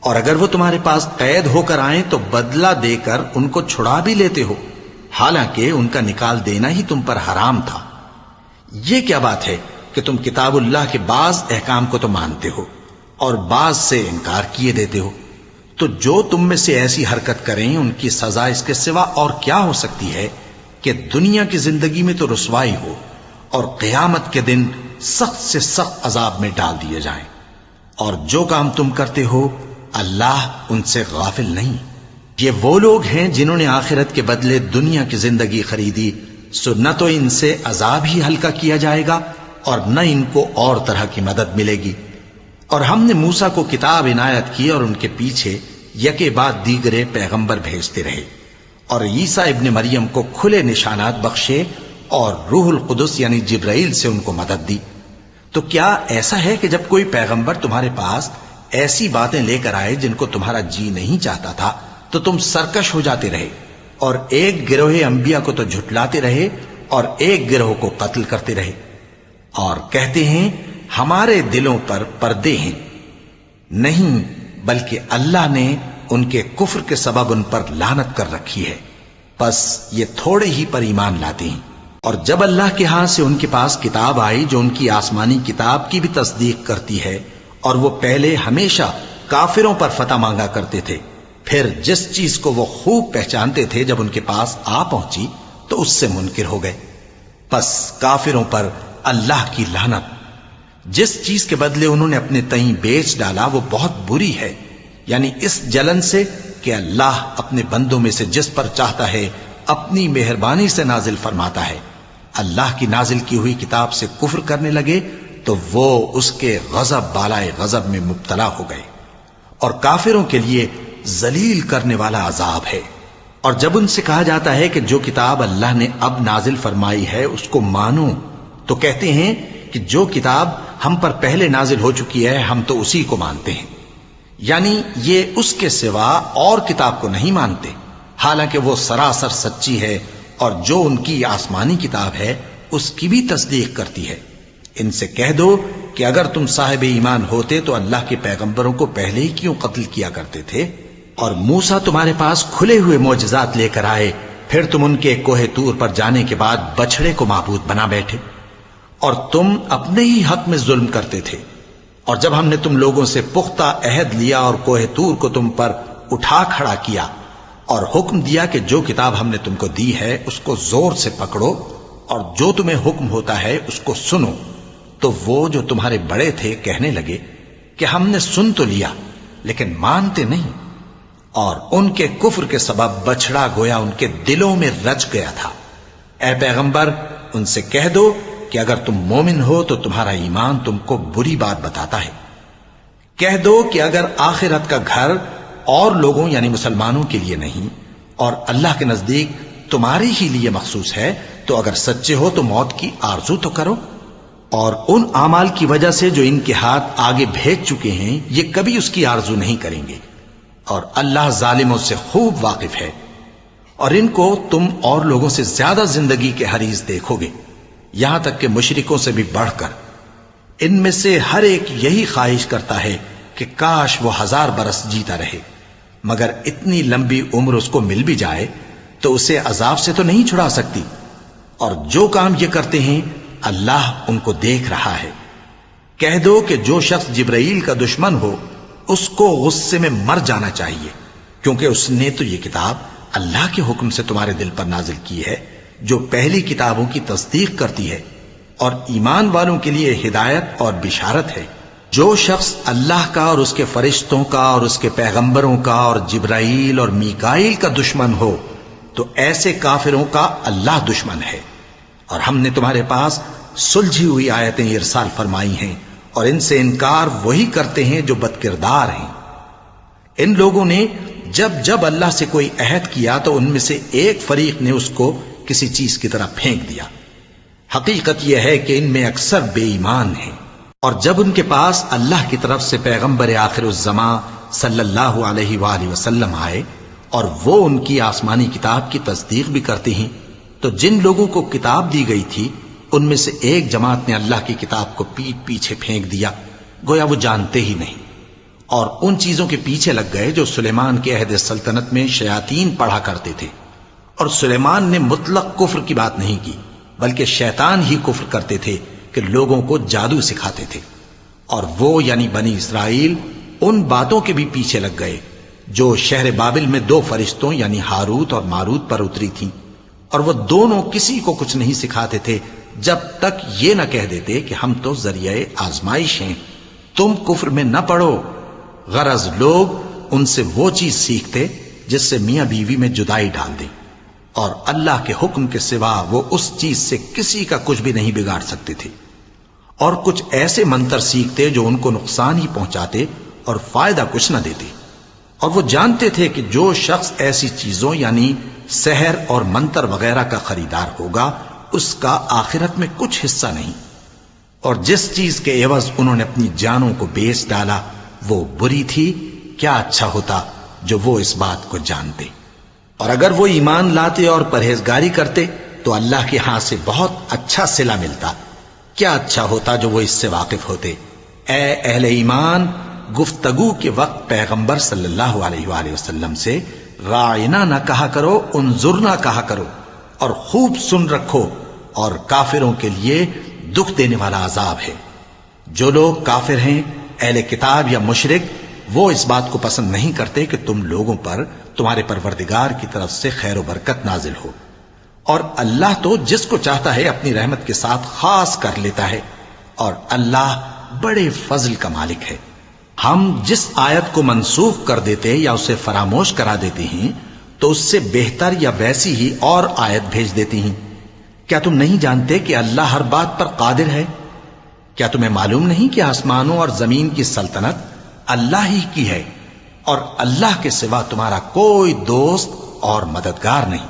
اور اگر وہ تمہارے پاس قید ہو کر آئیں تو بدلہ دے کر ان کو چھڑا بھی لیتے ہو، حالانکہ ان کا نکال دینا ہی تم پر حرام تھا۔ یہ کیا بات ہے کہ تم کتاب اللہ کے بعض احکام کو تو مانتے ہو اور بعض سے انکار کیے دیتے ہو؟ تو جو تم میں سے ایسی حرکت کریں ان کی سزا اس کے سوا اور کیا ہو سکتی ہے کہ دنیا کی زندگی میں تو رسوائی ہو اور قیامت کے دن سخت سے سخت عذاب میں ڈال دیے جائیں۔ اور جو کام تم کرتے ہو اللہ ان سے غافل نہیں۔ یہ وہ لوگ ہیں جنہوں نے آخرت کے بدلے دنیا کی زندگی خریدی، سو نہ تو ان سے عذاب ہی ہلکا کیا جائے گا اور نہ ان کو اور طرح کی مدد ملے گی۔ اور ہم نے موسیٰ کو کتاب عنایت کی اور ان کے پیچھے یکے بعد دیگرے پیغمبر بھیجتے رہے، اور عیسیٰ ابن مریم کو کھلے نشانات بخشے اور روح القدس یعنی جبرائیل سے ان کو مدد دی۔ تو کیا ایسا ہے کہ جب کوئی پیغمبر تمہارے پاس ایسی باتیں لے کر آئے جن کو تمہارا جی نہیں چاہتا تھا تو تم سرکش ہو جاتے رہے، اور ایک گروہ انبیاء کو تو جھٹلاتے رہے اور ایک گروہ کو قتل کرتے رہے، اور کہتے ہیں ہمارے دلوں پر پردے ہیں؟ نہیں، بلکہ اللہ نے ان کے کفر کے سبب ان پر لعنت کر رکھی ہے، بس یہ تھوڑے ہی پر ایمان لاتے ہیں۔ اور جب اللہ کے ہاں سے ان کے پاس کتاب آئی جو ان کی آسمانی کتاب کی بھی تصدیق کرتی ہے، اور وہ پہلے ہمیشہ کافروں پر فتح مانگا کرتے تھے، پھر جس چیز کو وہ خوب پہچانتے تھے جب ان کے پاس آ پہنچی تو اس سے منکر ہو گئے۔ پس کافروں پر اللہ کی لعنت۔ جس چیز کے بدلے انہوں نے اپنے تئیں بیچ ڈالا وہ بہت بری ہے، یعنی اس جلن سے کہ اللہ اپنے بندوں میں سے جس پر چاہتا ہے اپنی مہربانی سے نازل فرماتا ہے۔ اللہ کی نازل کی ہوئی کتاب سے کفر کرنے لگے تو وہ اس کے غضب بالائے غضب میں مبتلا ہو گئے، اور کافروں کے لیے ذلیل کرنے والا عذاب ہے۔ اور جب ان سے کہا جاتا ہے کہ جو کتاب اللہ نے اب نازل فرمائی ہے اس کو مانو، تو کہتے ہیں کہ جو کتاب ہم پر پہلے نازل ہو چکی ہے ہم تو اسی کو مانتے ہیں، یعنی یہ اس کے سوا اور کتاب کو نہیں مانتے، حالانکہ وہ سراسر سچی ہے اور جو ان کی آسمانی کتاب ہے اس کی بھی تصدیق کرتی ہے۔ ان سے کہہ دو کہ اگر تم صاحب ایمان ہوتے تو اللہ کے پیغمبروں کو پہلے ہی کیوں قتل کیا کرتے تھے؟ اور موسیٰ تمہارے پاس کھلے ہوئے معجزات لے کر آئے، پھر تم ان کے کوہ طور پر جانے کے بعد بچڑے کو معبود بنا بیٹھے، اور تم اپنے ہی حق میں ظلم کرتے تھے۔ اور جب ہم نے تم لوگوں سے پختہ عہد لیا اور کوہ طور کو تم پر اٹھا کھڑا کیا اور حکم دیا کہ جو کتاب ہم نے تم کو دی ہے اس کو زور سے پکڑو اور جو تمہیں حکم ہوتا ہے اس کو سنو، تو وہ جو تمہارے بڑے تھے کہنے لگے کہ ہم نے سن تو لیا لیکن مانتے نہیں، اور ان کے کفر کے سبب بچڑا گویا ان کے دلوں میں رچ گیا تھا۔ اے پیغمبر ان سے کہہ دو کہ اگر تم مومن ہو تو تمہارا ایمان تم کو بری بات بتاتا ہے۔ کہہ دو کہ اگر آخرت کا گھر اور لوگوں یعنی مسلمانوں کے لیے نہیں اور اللہ کے نزدیک تمہارے ہی لیے مخصوص ہے تو اگر سچے ہو تو موت کی آرزو تو کرو، اور ان اعمال کی وجہ سے جو ان کے ہاتھ آگے بھیج چکے ہیں یہ کبھی اس کی آرزو نہیں کریں گے، اور اللہ ظالموں سے خوب واقف ہے۔ اور ان کو تم اور لوگوں سے زیادہ زندگی کے حریص دیکھو گے، یہاں تک کہ مشرکوں سے بھی بڑھ کر۔ ان میں سے ہر ایک یہی خواہش کرتا ہے کہ کاش وہ 1000 برس جیتا رہے، مگر اتنی لمبی عمر اس کو مل بھی جائے تو اسے عذاب سے تو نہیں چھڑا سکتی، اور جو کام یہ کرتے ہیں اللہ ان کو دیکھ رہا ہے۔ کہہ دو کہ جو شخص جبرائیل کا دشمن ہو اس کو غصے میں مر جانا چاہیے، کیونکہ اس نے تو یہ کتاب اللہ کے حکم سے تمہارے دل پر نازل کی ہے جو پہلی کتابوں کی تصدیق کرتی ہے اور ایمان والوں کے لیے ہدایت اور بشارت ہے۔ جو شخص اللہ کا اور اس کے فرشتوں کا اور اس کے پیغمبروں کا اور جبرائیل اور میکائیل کا دشمن ہو تو ایسے کافروں کا اللہ دشمن ہے۔ اور ہم نے تمہارے پاس سلجھی ہوئی آیتیں ارسال فرمائی ہیں اور ان سے انکار وہی کرتے ہیں جو بد کردار ہیں۔ ان لوگوں نے جب جب اللہ سے کوئی عہد کیا تو ان میں سے ایک فریق نے اس کو کسی چیز کی طرح پھینک دیا۔ حقیقت یہ ہے کہ ان میں اکثر بے ایمان ہیں، اور جب ان کے پاس اللہ کی طرف سے پیغمبر آخر الزماں صلی اللہ علیہ وآلہ وسلم آئے اور وہ ان کی آسمانی کتاب کی تصدیق بھی کرتے ہیں، تو جن لوگوں کو کتاب دی گئی تھی ان میں سے ایک جماعت نے اللہ کی کتاب کو پیٹ پیچھے پھینک دیا، گویا وہ جانتے ہی نہیں، اور ان چیزوں کے پیچھے لگ گئے جو سلیمان کے عہد سلطنت میں شیاطین پڑھا کرتے تھے۔ اور سلیمان نے مطلق کفر کی بات نہیں کی، بلکہ شیطان ہی کفر کرتے تھے کہ لوگوں کو جادو سکھاتے تھے، اور وہ یعنی بنی اسرائیل ان باتوں کے بھی پیچھے لگ گئے جو شہر بابل میں 2 فرشتوں یعنی ہاروت اور ماروت پر اتری تھیں، اور وہ دونوں کسی کو کچھ نہیں سکھاتے تھے جب تک یہ نہ کہہ دیتے کہ ہم تو ذریعہ آزمائش ہیں، تم کفر میں نہ پڑو۔ غرض لوگ ان سے وہ چیز سیکھتے جس سے میاں بیوی میں جدائی ڈال دیں، اور اللہ کے حکم کے سوا وہ اس چیز سے کسی کا کچھ بھی نہیں بگاڑ سکتے تھے، اور کچھ ایسے منتر سیکھتے جو ان کو نقصان ہی پہنچاتے اور فائدہ کچھ نہ دیتے۔ اور وہ جانتے تھے کہ جو شخص ایسی چیزوں یعنی سحر اور منتر وغیرہ کا خریدار ہوگا اس کا آخرت میں کچھ حصہ نہیں، اور جس چیز کے عوض انہوں نے اپنی جانوں کو بیچ ڈالا وہ بری تھی، کیا اچھا ہوتا جو وہ اس بات کو جانتے۔ اور اگر وہ ایمان لاتے اور پرہیزگاری کرتے تو اللہ کے ہاں سے بہت اچھا صلہ ملتا، کیا اچھا ہوتا جو وہ اس سے واقف ہوتے۔ اے اہل ایمان، گفتگو کے وقت پیغمبر صلی اللہ علیہ وآلہ وسلم سے راعنا نہ کہا کرو، انظرنا کہا کرو، اور خوب سن رکھو، اور کافروں کے لیے دکھ دینے والا عذاب ہے۔ جو لوگ کافر ہیں، اہل کتاب یا مشرک، وہ اس بات کو پسند نہیں کرتے کہ تم لوگوں پر تمہارے پروردگار کی طرف سے خیر و برکت نازل ہو، اور اللہ تو جس کو چاہتا ہے اپنی رحمت کے ساتھ خاص کر لیتا ہے، اور اللہ بڑے فضل کا مالک ہے۔ ہم جس آیت کو منسوخ کر دیتے یا اسے فراموش کرا دیتے ہیں تو اس سے بہتر یا ویسی ہی اور آیت بھیج دیتی ہیں۔ کیا تم نہیں جانتے کہ اللہ ہر بات پر قادر ہے؟ کیا تمہیں معلوم نہیں کہ آسمانوں اور زمین کی سلطنت اللہ ہی کی ہے، اور اللہ کے سوا تمہارا کوئی دوست اور مددگار نہیں؟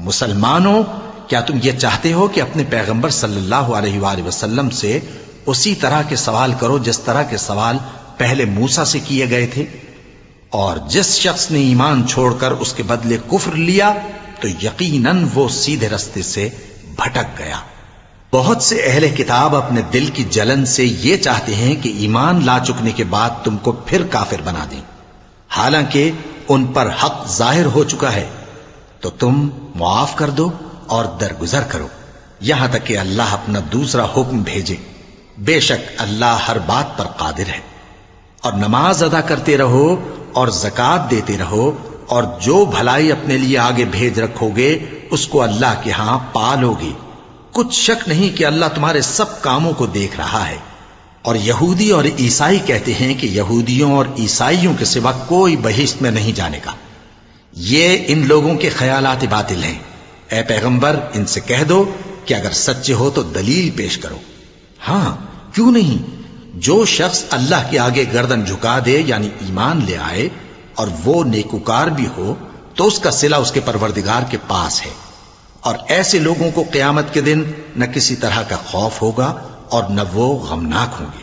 مسلمانوں، کیا تم یہ چاہتے ہو کہ اپنے پیغمبر صلی اللہ علیہ وآلہ وسلم سے اسی طرح کے سوال کرو جس طرح کے سوال پہلے موسیٰ سے کیے گئے تھے؟ اور جس شخص نے ایمان چھوڑ کر اس کے بدلے کفر لیا تو یقیناً وہ سیدھے رستے سے بھٹک گیا۔ بہت سے اہل کتاب اپنے دل کی جلن سے یہ چاہتے ہیں کہ ایمان لا چکنے کے بعد تم کو پھر کافر بنا دیں، حالانکہ ان پر حق ظاہر ہو چکا ہے۔ تو تم معاف کر دو اور درگزر کرو یہاں تک کہ اللہ اپنا دوسرا حکم بھیجے۔ بے شک اللہ ہر بات پر قادر ہے۔ اور نماز ادا کرتے رہو اور زکوٰۃ دیتے رہو، اور جو بھلائی اپنے لیے آگے بھیج رکھو گے اس کو اللہ کے ہاں پالو گے۔ کچھ شک نہیں کہ اللہ تمہارے سب کاموں کو دیکھ رہا ہے۔ اور یہودی اور عیسائی کہتے ہیں کہ یہودیوں اور عیسائیوں کے سوا کوئی بہشت میں نہیں جانے گا۔ یہ ان لوگوں کے خیالات باطل ہیں۔ اے پیغمبر، ان سے کہہ دو کہ اگر سچے ہو تو دلیل پیش کرو۔ ہاں، کیوں نہیں؟ جو شخص اللہ کے آگے گردن جھکا دے یعنی ایمان لے آئے اور وہ نیکوکار بھی ہو تو اس کا صلہ اس کے پروردگار کے پاس ہے، اور ایسے لوگوں کو قیامت کے دن نہ کسی طرح کا خوف ہوگا اور نہ وہ غمناک ہوں گے۔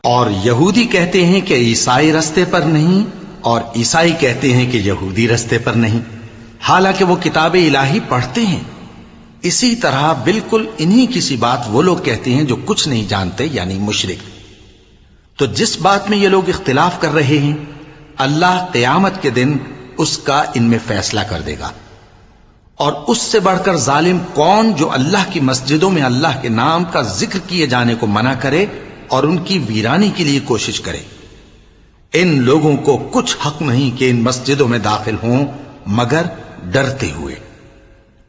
اور یہودی کہتے ہیں کہ عیسائی رستے پر نہیں، اور عیسائی کہتے ہیں کہ یہودی رستے پر نہیں، حالانکہ وہ کتاب الہی پڑھتے ہیں۔ اسی طرح بالکل انہی کسی بات وہ لوگ کہتے ہیں جو کچھ نہیں جانتے یعنی مشرک۔ تو جس بات میں یہ لوگ اختلاف کر رہے ہیں اللہ قیامت کے دن اس کا ان میں فیصلہ کر دے گا۔ اور اس سے بڑھ کر ظالم کون جو اللہ کی مسجدوں میں اللہ کے نام کا ذکر کیے جانے کو منع کرے اور ان کی ویرانی کے لیے کوشش کرے۔ ان لوگوں کو کچھ حق نہیں کہ ان مسجدوں میں داخل ہوں مگر ڈرتے ہوئے۔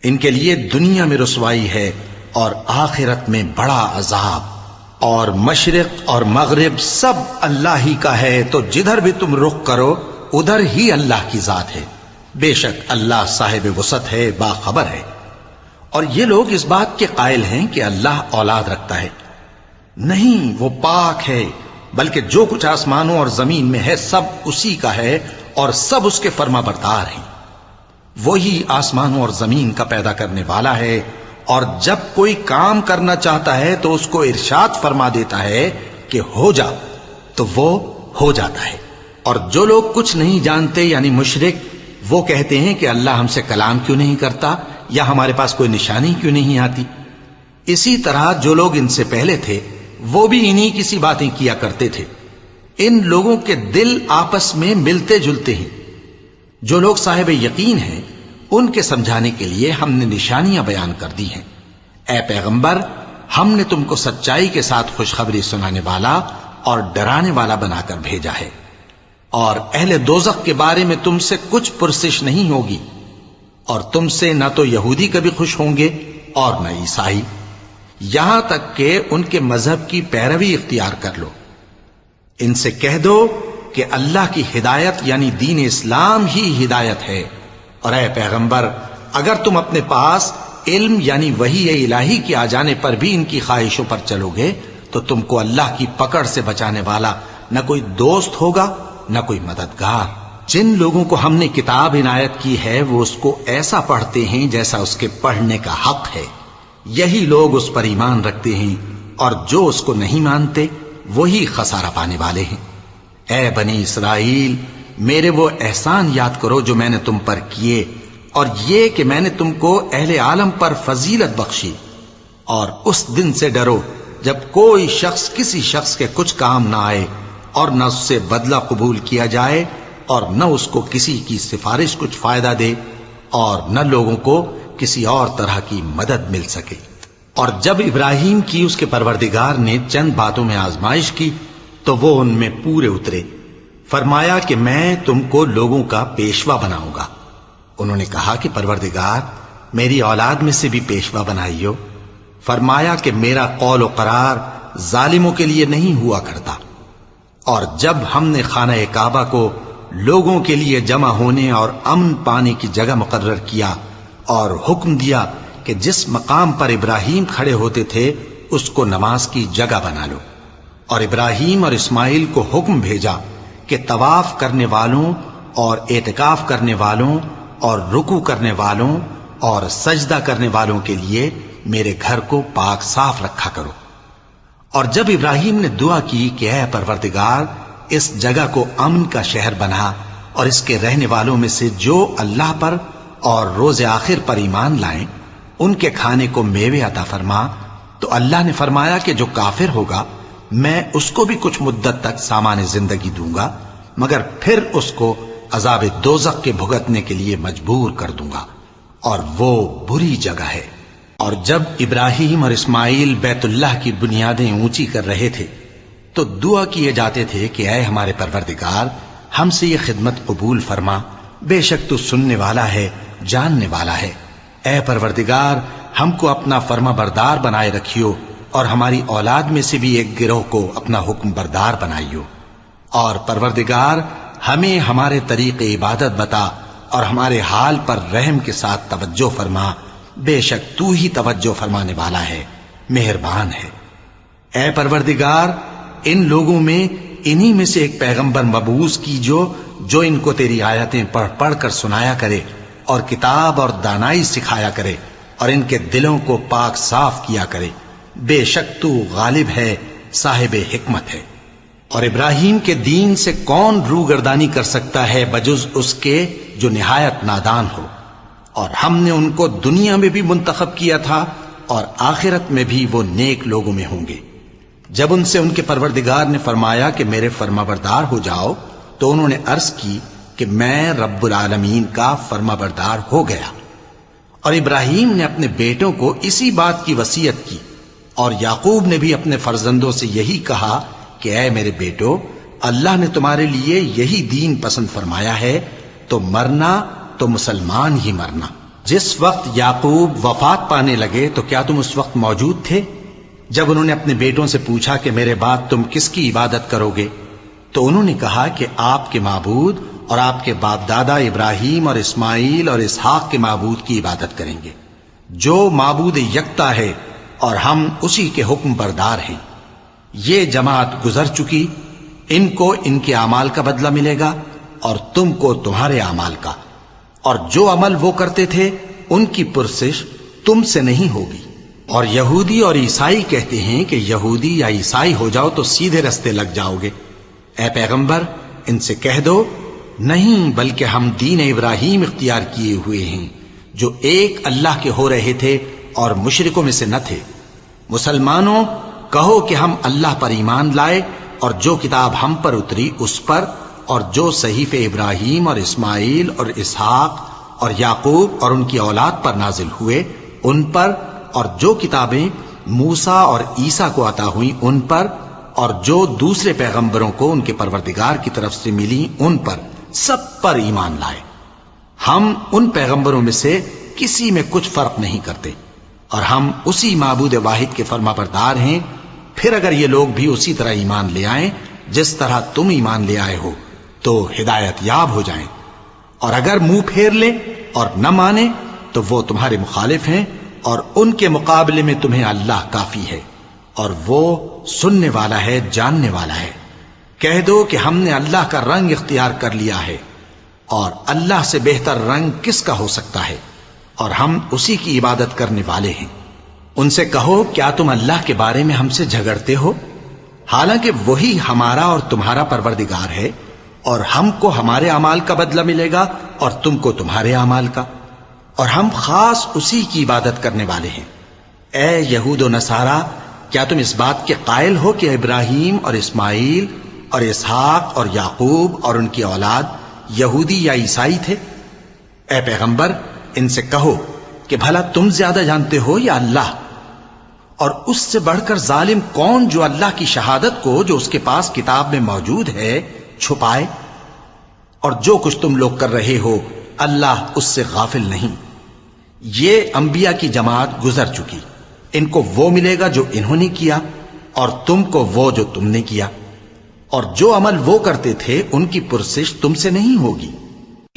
ان کے لیے دنیا میں رسوائی ہے اور آخرت میں بڑا عذاب۔ اور مشرق اور مغرب سب اللہ ہی کا ہے، تو جدھر بھی تم رخ کرو ادھر ہی اللہ کی ذات ہے۔ بے شک اللہ صاحب وسعت ہے، باخبر ہے۔ اور یہ لوگ اس بات کے قائل ہیں کہ اللہ اولاد رکھتا ہے۔ نہیں، وہ پاک ہے، بلکہ جو کچھ آسمانوں اور زمین میں ہے سب اسی کا ہے اور سب اس کے فرما بردار ہیں۔ وہی آسمانوں اور زمین کا پیدا کرنے والا ہے، اور جب کوئی کام کرنا چاہتا ہے تو اس کو ارشاد فرما دیتا ہے کہ ہو جا، تو وہ ہو جاتا ہے۔ اور جو لوگ کچھ نہیں جانتے یعنی مشرک، وہ کہتے ہیں کہ اللہ ہم سے کلام کیوں نہیں کرتا یا ہمارے پاس کوئی نشانی کیوں نہیں آتی۔ اسی طرح جو لوگ ان سے پہلے تھے وہ بھی انہی کسی باتیں کیا کرتے تھے۔ ان لوگوں کے دل آپس میں ملتے جلتے ہیں۔ جو لوگ صاحب یقین ہیں ان کے سمجھانے کے لیے ہم نے نشانیاں بیان کر دی ہیں۔ اے پیغمبر، ہم نے تم کو سچائی کے ساتھ خوشخبری سنانے والا اور ڈرانے والا بنا کر بھیجا ہے، اور اہل دوزخ کے بارے میں تم سے کچھ پرسش نہیں ہوگی، اور تم سے نہ تو یہودی کبھی خوش ہوں گے اور نہ عیسائی، یہاں تک کہ ان کے مذہب کی پیروی اختیار کر لو۔ ان سے کہہ دو کہ اللہ کی ہدایت یعنی دین اسلام ہی ہدایت ہے، اور اے پیغمبر، اگر تم اپنے پاس علم یعنی وحی الہی کے آ جانے پر بھی ان کی خواہشوں پر چلو گے تو تم کو اللہ کی پکڑ سے بچانے والا نہ کوئی دوست ہوگا نہ کوئی مددگار۔ جن لوگوں کو ہم نے کتاب عنایت کی ہے وہ اس کو ایسا پڑھتے ہیں جیسا اس کے پڑھنے کا حق ہے، یہی لوگ اس پر ایمان رکھتے ہیں، اور جو اس کو نہیں مانتے وہی خسارہ پانے والے ہیں۔ اے بنی اسرائیل، میرے وہ احسان یاد کرو جو میں نے تم پر کیے، اور یہ کہ میں نے تم کو اہل عالم پر فضیلت بخشی، اور اس دن سے ڈرو جب کوئی شخص کسی شخص کے کچھ کام نہ آئے اور نہ اس سے بدلہ قبول کیا جائے اور نہ اس کو کسی کی سفارش کچھ فائدہ دے اور نہ لوگوں کو کسی اور طرح کی مدد مل سکے۔ اور جب ابراہیم کی اس کے پروردگار نے چند باتوں میں آزمائش کی تو وہ ان میں پورے اترے، فرمایا کہ میں تم کو لوگوں کا پیشوا بناؤں گا۔ انہوں نے کہا کہ پروردگار میری اولاد میں سے بھی پیشوا بنائیو۔ فرمایا کہ میرا قول و قرار ظالموں کے لیے نہیں ہوا کرتا۔ اور جب ہم نے خانہ کعبہ کو لوگوں کے لیے جمع ہونے اور امن پانے کی جگہ مقرر کیا اور حکم دیا کہ جس مقام پر ابراہیم کھڑے ہوتے تھے اس کو نماز کی جگہ بنا لو، اور ابراہیم اور اسماعیل کو حکم بھیجا کہ طواف کرنے والوں اور اعتکاف کرنے والوں اور رکوع کرنے والوں اور سجدہ کرنے والوں کے لیے میرے گھر کو پاک صاف رکھا کرو۔ اور جب ابراہیم نے دعا کی کہ اے پروردگار اس جگہ کو امن کا شہر بنا اور اس کے رہنے والوں میں سے جو اللہ پر اور روز آخر پر ایمان لائیں ان کے کھانے کو میوے عطا فرما، تو اللہ نے فرمایا کہ جو کافر ہوگا میں اس کو بھی کچھ مدت تک سامان زندگی دوں گا، مگر پھر اس کو عذاب دوزخ کے بھگتنے کے لیے مجبور کر دوں گا، اور وہ بری جگہ ہے۔ اور جب ابراہیم اور اسماعیل بیت اللہ کی بنیادیں اونچی کر رہے تھے تو دعا کیے جاتے تھے کہ اے ہمارے پروردگار ہم سے یہ خدمت قبول فرما، بے شک تو سننے والا ہے، جاننے والا ہے۔ اے پروردگار ہم کو اپنا فرما بردار بنائے رکھیو، اور ہماری اولاد میں سے بھی ایک گروہ کو اپنا حکم بردار بنائیو، اور پروردگار ہمیں ہمارے طریق عبادت بتا اور ہمارے حال پر رحم کے ساتھ توجہ فرما، بے شک تو ہی توجہ فرمانے والا ہے، مہربان ہے۔ اے پروردگار ان لوگوں میں انہی میں سے ایک پیغمبر مبعوث کیجو جو ان کو تیری آیتیں پڑھ پڑھ کر سنایا کرے اور کتاب اور دانائی سکھایا کرے اور ان کے دلوں کو پاک صاف کیا کرے، بے شک تو غالب ہے، صاحب حکمت ہے۔ اور ابراہیم کے دین سے کون روگردانی کر سکتا ہے بجز اس کے جو نہایت نادان ہو؟ اور ہم نے ان کو دنیا میں بھی منتخب کیا تھا اور آخرت میں بھی وہ نیک لوگوں میں ہوں گے۔ جب ان سے ان کے پروردگار نے فرمایا کہ میرے فرمانبردار ہو جاؤ تو انہوں نے عرض کی کہ میں رب العالمین کا فرمانبردار ہو گیا۔ اور ابراہیم نے اپنے بیٹوں کو اسی بات کی وصیت کی، اور یعقوب نے بھی اپنے فرزندوں سے یہی کہا کہ اے میرے بیٹو، اللہ نے تمہارے لیے یہی دین پسند فرمایا ہے، تو مرنا تو مسلمان ہی مرنا۔ جس وقت یعقوب وفات پانے لگے تو کیا تم اس وقت موجود تھے جب انہوں نے اپنے بیٹوں سے پوچھا کہ میرے بعد تم کس کی عبادت کرو گے؟ تو انہوں نے کہا کہ آپ کے معبود اور آپ کے باپ دادا ابراہیم اور اسماعیل اور اسحاق کے معبود کی عبادت کریں گے، جو معبود یکتا ہے اور ہم اسی کے حکم بردار ہیں۔ یہ جماعت گزر چکی، ان کو ان کے اعمال کا بدلہ ملے گا اور تم کو تمہارے اعمال کا، اور جو عمل وہ کرتے تھے ان کی پرسش تم سے نہیں ہوگی۔ اور یہودی اور عیسائی کہتے ہیں کہ یہودی یا عیسائی ہو جاؤ تو سیدھے رستے لگ جاؤ گے۔ اے پیغمبر ان سے کہہ دو نہیں، بلکہ ہم دین ابراہیم اختیار کیے ہوئے ہیں جو ایک اللہ کے ہو رہے تھے اور مشرکوں میں سے نہ تھے۔ مسلمانوں کہو کہ ہم اللہ پر ایمان لائے اور جو کتاب ہم پر اتری اس پر، اور جو صحیفے ابراہیم اور اسماعیل اور اسحاق اور یعقوب اور ان کی اولاد پر نازل ہوئے ان پر، اور جو کتابیں موسیٰ اور عیسیٰ کو عطا ہوئیں ان پر، اور جو دوسرے پیغمبروں کو ان کے پروردگار کی طرف سے ملی ان پر، سب پر ایمان لائے۔ ہم ان پیغمبروں میں سے کسی میں کچھ فرق نہیں کرتے، اور ہم اسی معبود واحد کے فرما بردار ہیں۔ پھر اگر یہ لوگ بھی اسی طرح ایمان لے آئیں جس طرح تم ایمان لے آئے ہو تو ہدایت یاب ہو جائیں، اور اگر منہ پھیر لیں اور نہ مانیں تو وہ تمہارے مخالف ہیں، اور ان کے مقابلے میں تمہیں اللہ کافی ہے، اور وہ سننے والا ہے، جاننے والا ہے۔ کہہ دو کہ ہم نے اللہ کا رنگ اختیار کر لیا ہے، اور اللہ سے بہتر رنگ کس کا ہو سکتا ہے، اور ہم اسی کی عبادت کرنے والے ہیں۔ ان سے کہو کیا تم اللہ کے بارے میں ہم سے جھگڑتے ہو، حالانکہ وہی ہمارا اور تمہارا پروردگار ہے، اور ہم کو ہمارے اعمال کا بدلہ ملے گا اور تم کو تمہارے اعمال کا، اور ہم خاص اسی کی عبادت کرنے والے ہیں۔ اے یہود و نصارا، کیا تم اس بات کے قائل ہو کہ ابراہیم اور اسماعیل اور اسحاق اور یعقوب اور ان کی اولاد یہودی یا عیسائی تھے؟ اے پیغمبر ان سے کہو کہ بھلا تم زیادہ جانتے ہو یا اللہ؟ اور اس سے بڑھ کر ظالم کون جو اللہ کی شہادت کو جو اس کے پاس کتاب میں موجود ہے چھپائے اور جو کچھ تم لوگ کر رہے ہو اللہ اس سے غافل نہیں۔ یہ انبیاء کی جماعت گزر چکی، ان کو وہ ملے گا جو انہوں نے کیا، اور تم کو وہ جو تم نے کیا، اور جو عمل وہ کرتے تھے ان کی پرسش تم سے نہیں ہوگی۔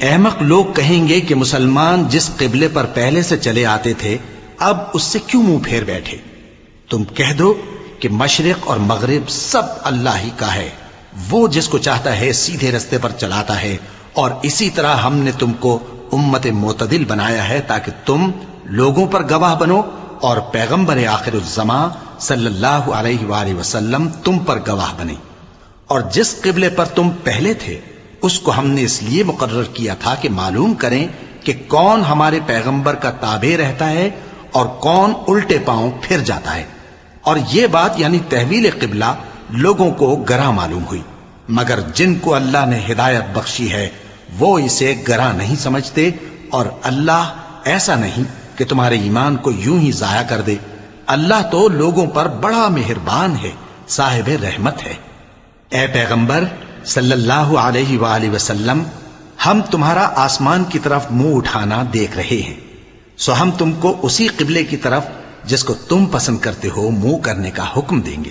احمق لوگ کہیں گے کہ مسلمان جس قبلے پر پہلے سے چلے آتے تھے اب اس سے کیوں منہ پھیر بیٹھے؟ تم کہہ دو کہ مشرق اور مغرب سب اللہ ہی کا ہے، وہ جس کو چاہتا ہے سیدھے رستے پر چلاتا ہے، اور اسی طرح ہم نے تم کو امت معتدل بنایا ہے تاکہ تم لوگوں پر گواہ بنو، اور پیغمبر آخر الزمان صلی اللہ علیہ وآلہ وسلم تم پر گواہ بنے۔ اور جس قبلے پر تم پہلے تھے اس کو ہم نے اس لیے مقرر کیا تھا کہ معلوم کریں کہ کون ہمارے پیغمبر کا تابع رہتا ہے اور کون الٹے پاؤں پھر جاتا ہے۔ اور یہ بات یعنی تحویل قبلہ لوگوں کو گراں معلوم ہوئی، مگر جن کو اللہ نے ہدایت بخشی ہے وہ اسے گراں نہیں سمجھتے، اور اللہ ایسا نہیں کہ تمہارے ایمان کو یوں ہی ضائع کر دے۔ اللہ تو لوگوں پر بڑا مہربان ہے، صاحب رحمت ہے۔ اے پیغمبر صلی اللہ علیہ وآلہ وسلم، ہم تمہارا آسمان کی طرف منہ اٹھانا دیکھ رہے ہیں، سو ہم تم کو اسی قبلے کی طرف جس کو تم پسند کرتے ہو منہ کرنے کا حکم دیں گے،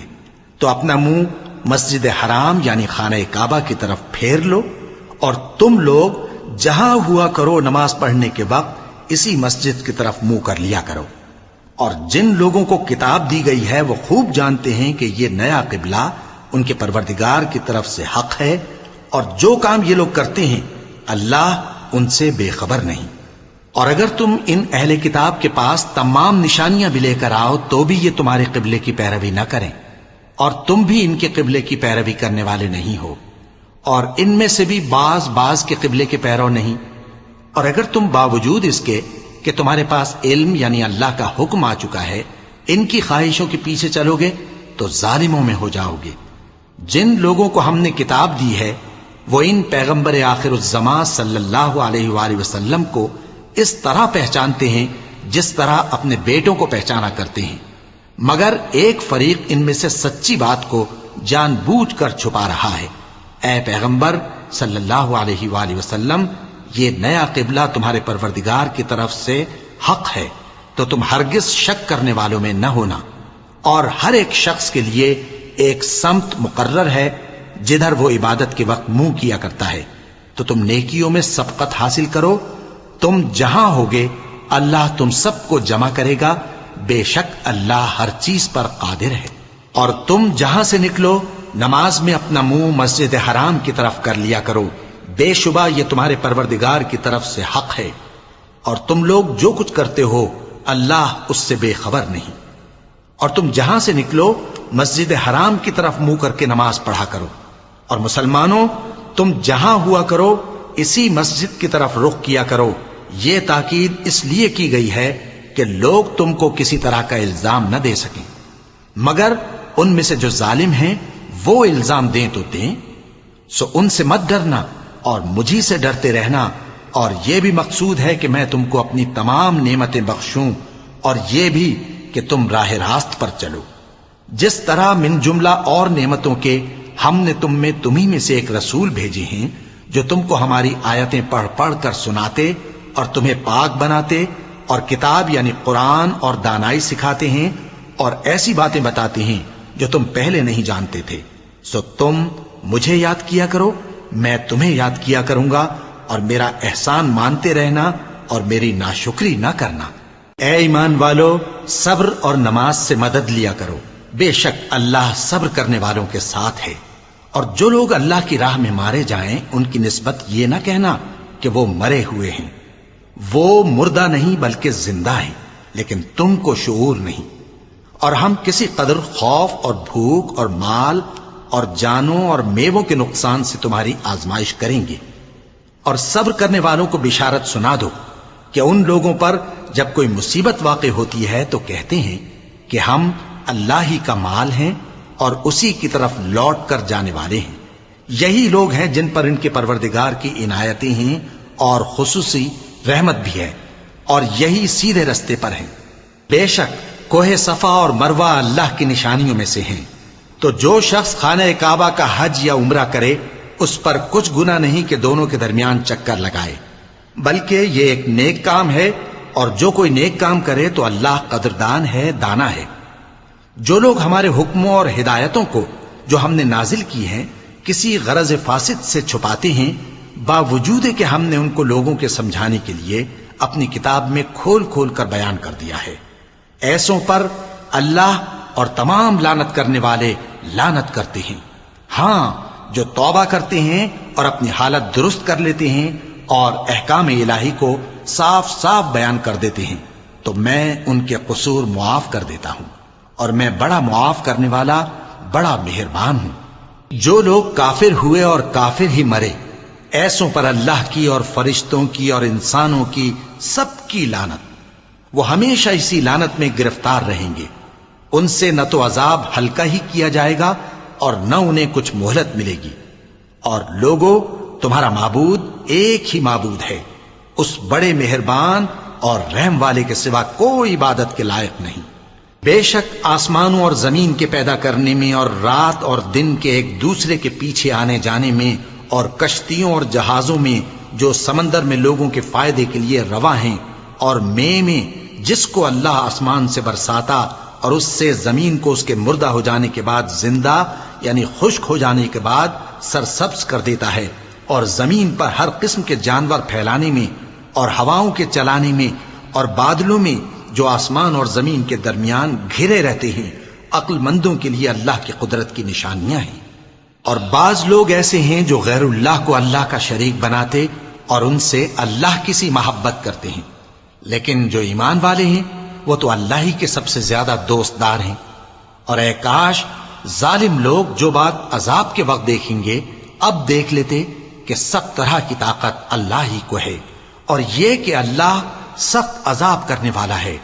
تو اپنا منہ مسجد حرام یعنی خانہ کعبہ کی طرف پھیر لو، اور تم لوگ جہاں ہوا کرو نماز پڑھنے کے وقت اسی مسجد کی طرف منہ کر لیا کرو۔ اور جن لوگوں کو کتاب دی گئی ہے وہ خوب جانتے ہیں کہ یہ نیا قبلہ ان کے پروردگار کی طرف سے حق ہے، اور جو کام یہ لوگ کرتے ہیں اللہ ان سے بے خبر نہیں۔ اور اگر تم ان اہل کتاب کے پاس تمام نشانیاں بھی لے کر آؤ تو بھی یہ تمہارے قبلے کی پیروی نہ کریں، اور تم بھی ان کے قبلے کی پیروی کرنے والے نہیں ہو، اور ان میں سے بھی بعض کے قبلے کے پیرو نہیں۔ اور اگر تم باوجود اس کے کہ تمہارے پاس علم یعنی اللہ کا حکم آ چکا ہے ان کی خواہشوں کے پیچھے چلو گے تو ظالموں میں ہو جاؤ گے۔ جن لوگوں کو ہم نے کتاب دی ہے وہ ان پیغمبر آخر الزمان صلی اللہ علیہ وآلہ وسلم کو اس طرح پہچانتے ہیں جس طرح اپنے بیٹوں کو پہچانا کرتے ہیں، مگر ایک فریق ان میں سے سچی بات کو جان بوجھ کر چھپا رہا ہے۔ اے پیغمبر صلی اللہ علیہ وآلہ وسلم، یہ نیا قبلہ تمہارے پروردگار کی طرف سے حق ہے، تو تم ہرگز شک کرنے والوں میں نہ ہونا، اور ہر ایک شخص کے لیے ایک سمت مقرر ہے جدھر وہ عبادت کے وقت منہ کیا کرتا ہے، تو تم نیکیوں میں سبقت حاصل کرو۔ تم جہاں ہوگے اللہ تم سب کو جمع کرے گا، بے شک اللہ ہر چیز پر قادر ہے۔ اور تم جہاں سے نکلو نماز میں اپنا منہ مسجد حرام کی طرف کر لیا کرو، بے شبہ یہ تمہارے پروردگار کی طرف سے حق ہے، اور تم لوگ جو کچھ کرتے ہو اللہ اس سے بے خبر نہیں۔ اور تم جہاں سے نکلو مسجد حرام کی طرف منہ کر کے نماز پڑھا کرو، اور مسلمانوں تم جہاں ہوا کرو اسی مسجد کی طرف رخ کیا کرو۔ یہ تاکید اس لیے کی گئی ہے کہ لوگ تم کو کسی طرح کا الزام نہ دے سکیں، مگر ان میں سے جو ظالم ہیں وہ الزام دیں تو دیں، سو ان سے مت ڈرنا اور مجھی سے ڈرتے رہنا، اور یہ بھی مقصود ہے کہ میں تم کو اپنی تمام نعمتیں بخشوں، اور یہ بھی کہ تم راہ راست پر چلو۔ جس طرح من جملہ اور نعمتوں کے ہم نے تمہیں میں سے ایک رسول بھیجے ہیں جو تم کو ہماری آیتیں پڑھ پڑھ کر سناتے اور تمہیں پاک بناتے، اور کتاب یعنی قرآن اور دانائی سکھاتے ہیں، اور ایسی باتیں بتاتے ہیں جو تم پہلے نہیں جانتے تھے، سو تم مجھے یاد کیا کرو، میں تمہیں یاد کیا کروں گا، اور میرا احسان مانتے رہنا اور میری ناشکری نہ کرنا۔ اے ایمان والو، صبر اور نماز سے مدد لیا کرو، بے شک اللہ صبر کرنے والوں کے ساتھ ہے۔ اور جو لوگ اللہ کی راہ میں مارے جائیں ان کی نسبت یہ نہ کہنا کہ وہ مرے ہوئے ہیں، وہ مردہ نہیں بلکہ زندہ ہیں، لیکن تم کو شعور نہیں۔ اور ہم کسی قدر خوف اور بھوک اور مال اور جانوں اور میووں کے نقصان سے تمہاری آزمائش کریں گے، اور صبر کرنے والوں کو بشارت سنا دو کہ ان لوگوں پر جب کوئی مصیبت واقع ہوتی ہے تو کہتے ہیں کہ ہم اللہ ہی کا مال ہیں اور اسی کی طرف لوٹ کر جانے والے ہیں۔ یہی لوگ ہیں جن پر ان کے پروردگار کی عنایتیں ہیں اور خصوصی رحمت بھی ہے، اور یہی سیدھے رستے پر ہیں۔ بے شک کوہ صفا اور مروہ اللہ کی نشانیوں میں سے ہیں، تو جو شخص خانہ کعبہ کا حج یا عمرہ کرے اس پر کچھ گناہ نہیں کہ دونوں کے درمیان چکر لگائے، بلکہ یہ ایک نیک کام ہے، اور جو کوئی نیک کام کرے تو اللہ قدردان ہے، دانا ہے۔ جو لوگ ہمارے حکموں اور ہدایتوں کو جو ہم نے نازل کی ہیں کسی غرض فاسد سے چھپاتے ہیں، باوجود کہ ہم نے ان کو لوگوں کے سمجھانے کے لیے اپنی کتاب میں کھول کھول کر بیان کر دیا ہے، ایسوں پر اللہ اور تمام لعنت کرنے والے لعنت کرتے ہیں۔ ہاں، جو توبہ کرتے ہیں اور اپنی حالت درست کر لیتے ہیں اور احکام الہی کو صاف صاف بیان کر دیتے ہیں تو میں ان کے قصور معاف کر دیتا ہوں، اور میں بڑا معاف کرنے والا، بڑا مہربان ہوں۔ جو لوگ کافر ہوئے اور کافر ہی مرے، ایسوں پر اللہ کی اور فرشتوں کی اور انسانوں کی سب کی لعنت، وہ ہمیشہ اسی لعنت میں گرفتار رہیں گے۔ ان سے نہ تو عذاب ہلکا ہی کیا جائے گا اور نہ انہیں کچھ مہلت ملے گی۔ اور لوگوں، تمہارا معبود ایک ہی معبود ہے، اس بڑے مہربان اور رحم والے کے سوا کوئی عبادت کے لائق نہیں۔ بے شک آسمانوں اور زمین کے پیدا کرنے میں اور رات اور دن کے ایک دوسرے کے پیچھے آنے جانے میں اور کشتیوں اور جہازوں میں جو سمندر میں لوگوں کے فائدے کے لیے رواں ہیں، اور میں جس کو اللہ آسمان سے برساتا اور اس سے زمین کو اس کے مردہ ہو جانے کے بعد زندہ یعنی خشک ہو جانے کے بعد سرسبز کر دیتا ہے، اور زمین پر ہر قسم کے جانور پھیلانے میں اور ہواؤں کے چلانے میں اور بادلوں میں جو آسمان اور زمین کے درمیان گھرے رہتے ہیں، عقل مندوں کے لیے اللہ کی قدرت کی نشانیاں ہیں۔ اور بعض لوگ ایسے ہیں جو غیر اللہ کو اللہ کا شریک بناتے اور ان سے اللہ کی سی محبت کرتے ہیں، لیکن جو ایمان والے ہیں وہ تو اللہ ہی کے سب سے زیادہ دوست دار ہیں۔ اور اے کاش ظالم لوگ جو بات عذاب کے وقت دیکھیں گے اب دیکھ لیتے کہ سب طرح کی طاقت اللہ ہی کو ہے، اور یہ کہ اللہ سخت عذاب کرنے والا ہے۔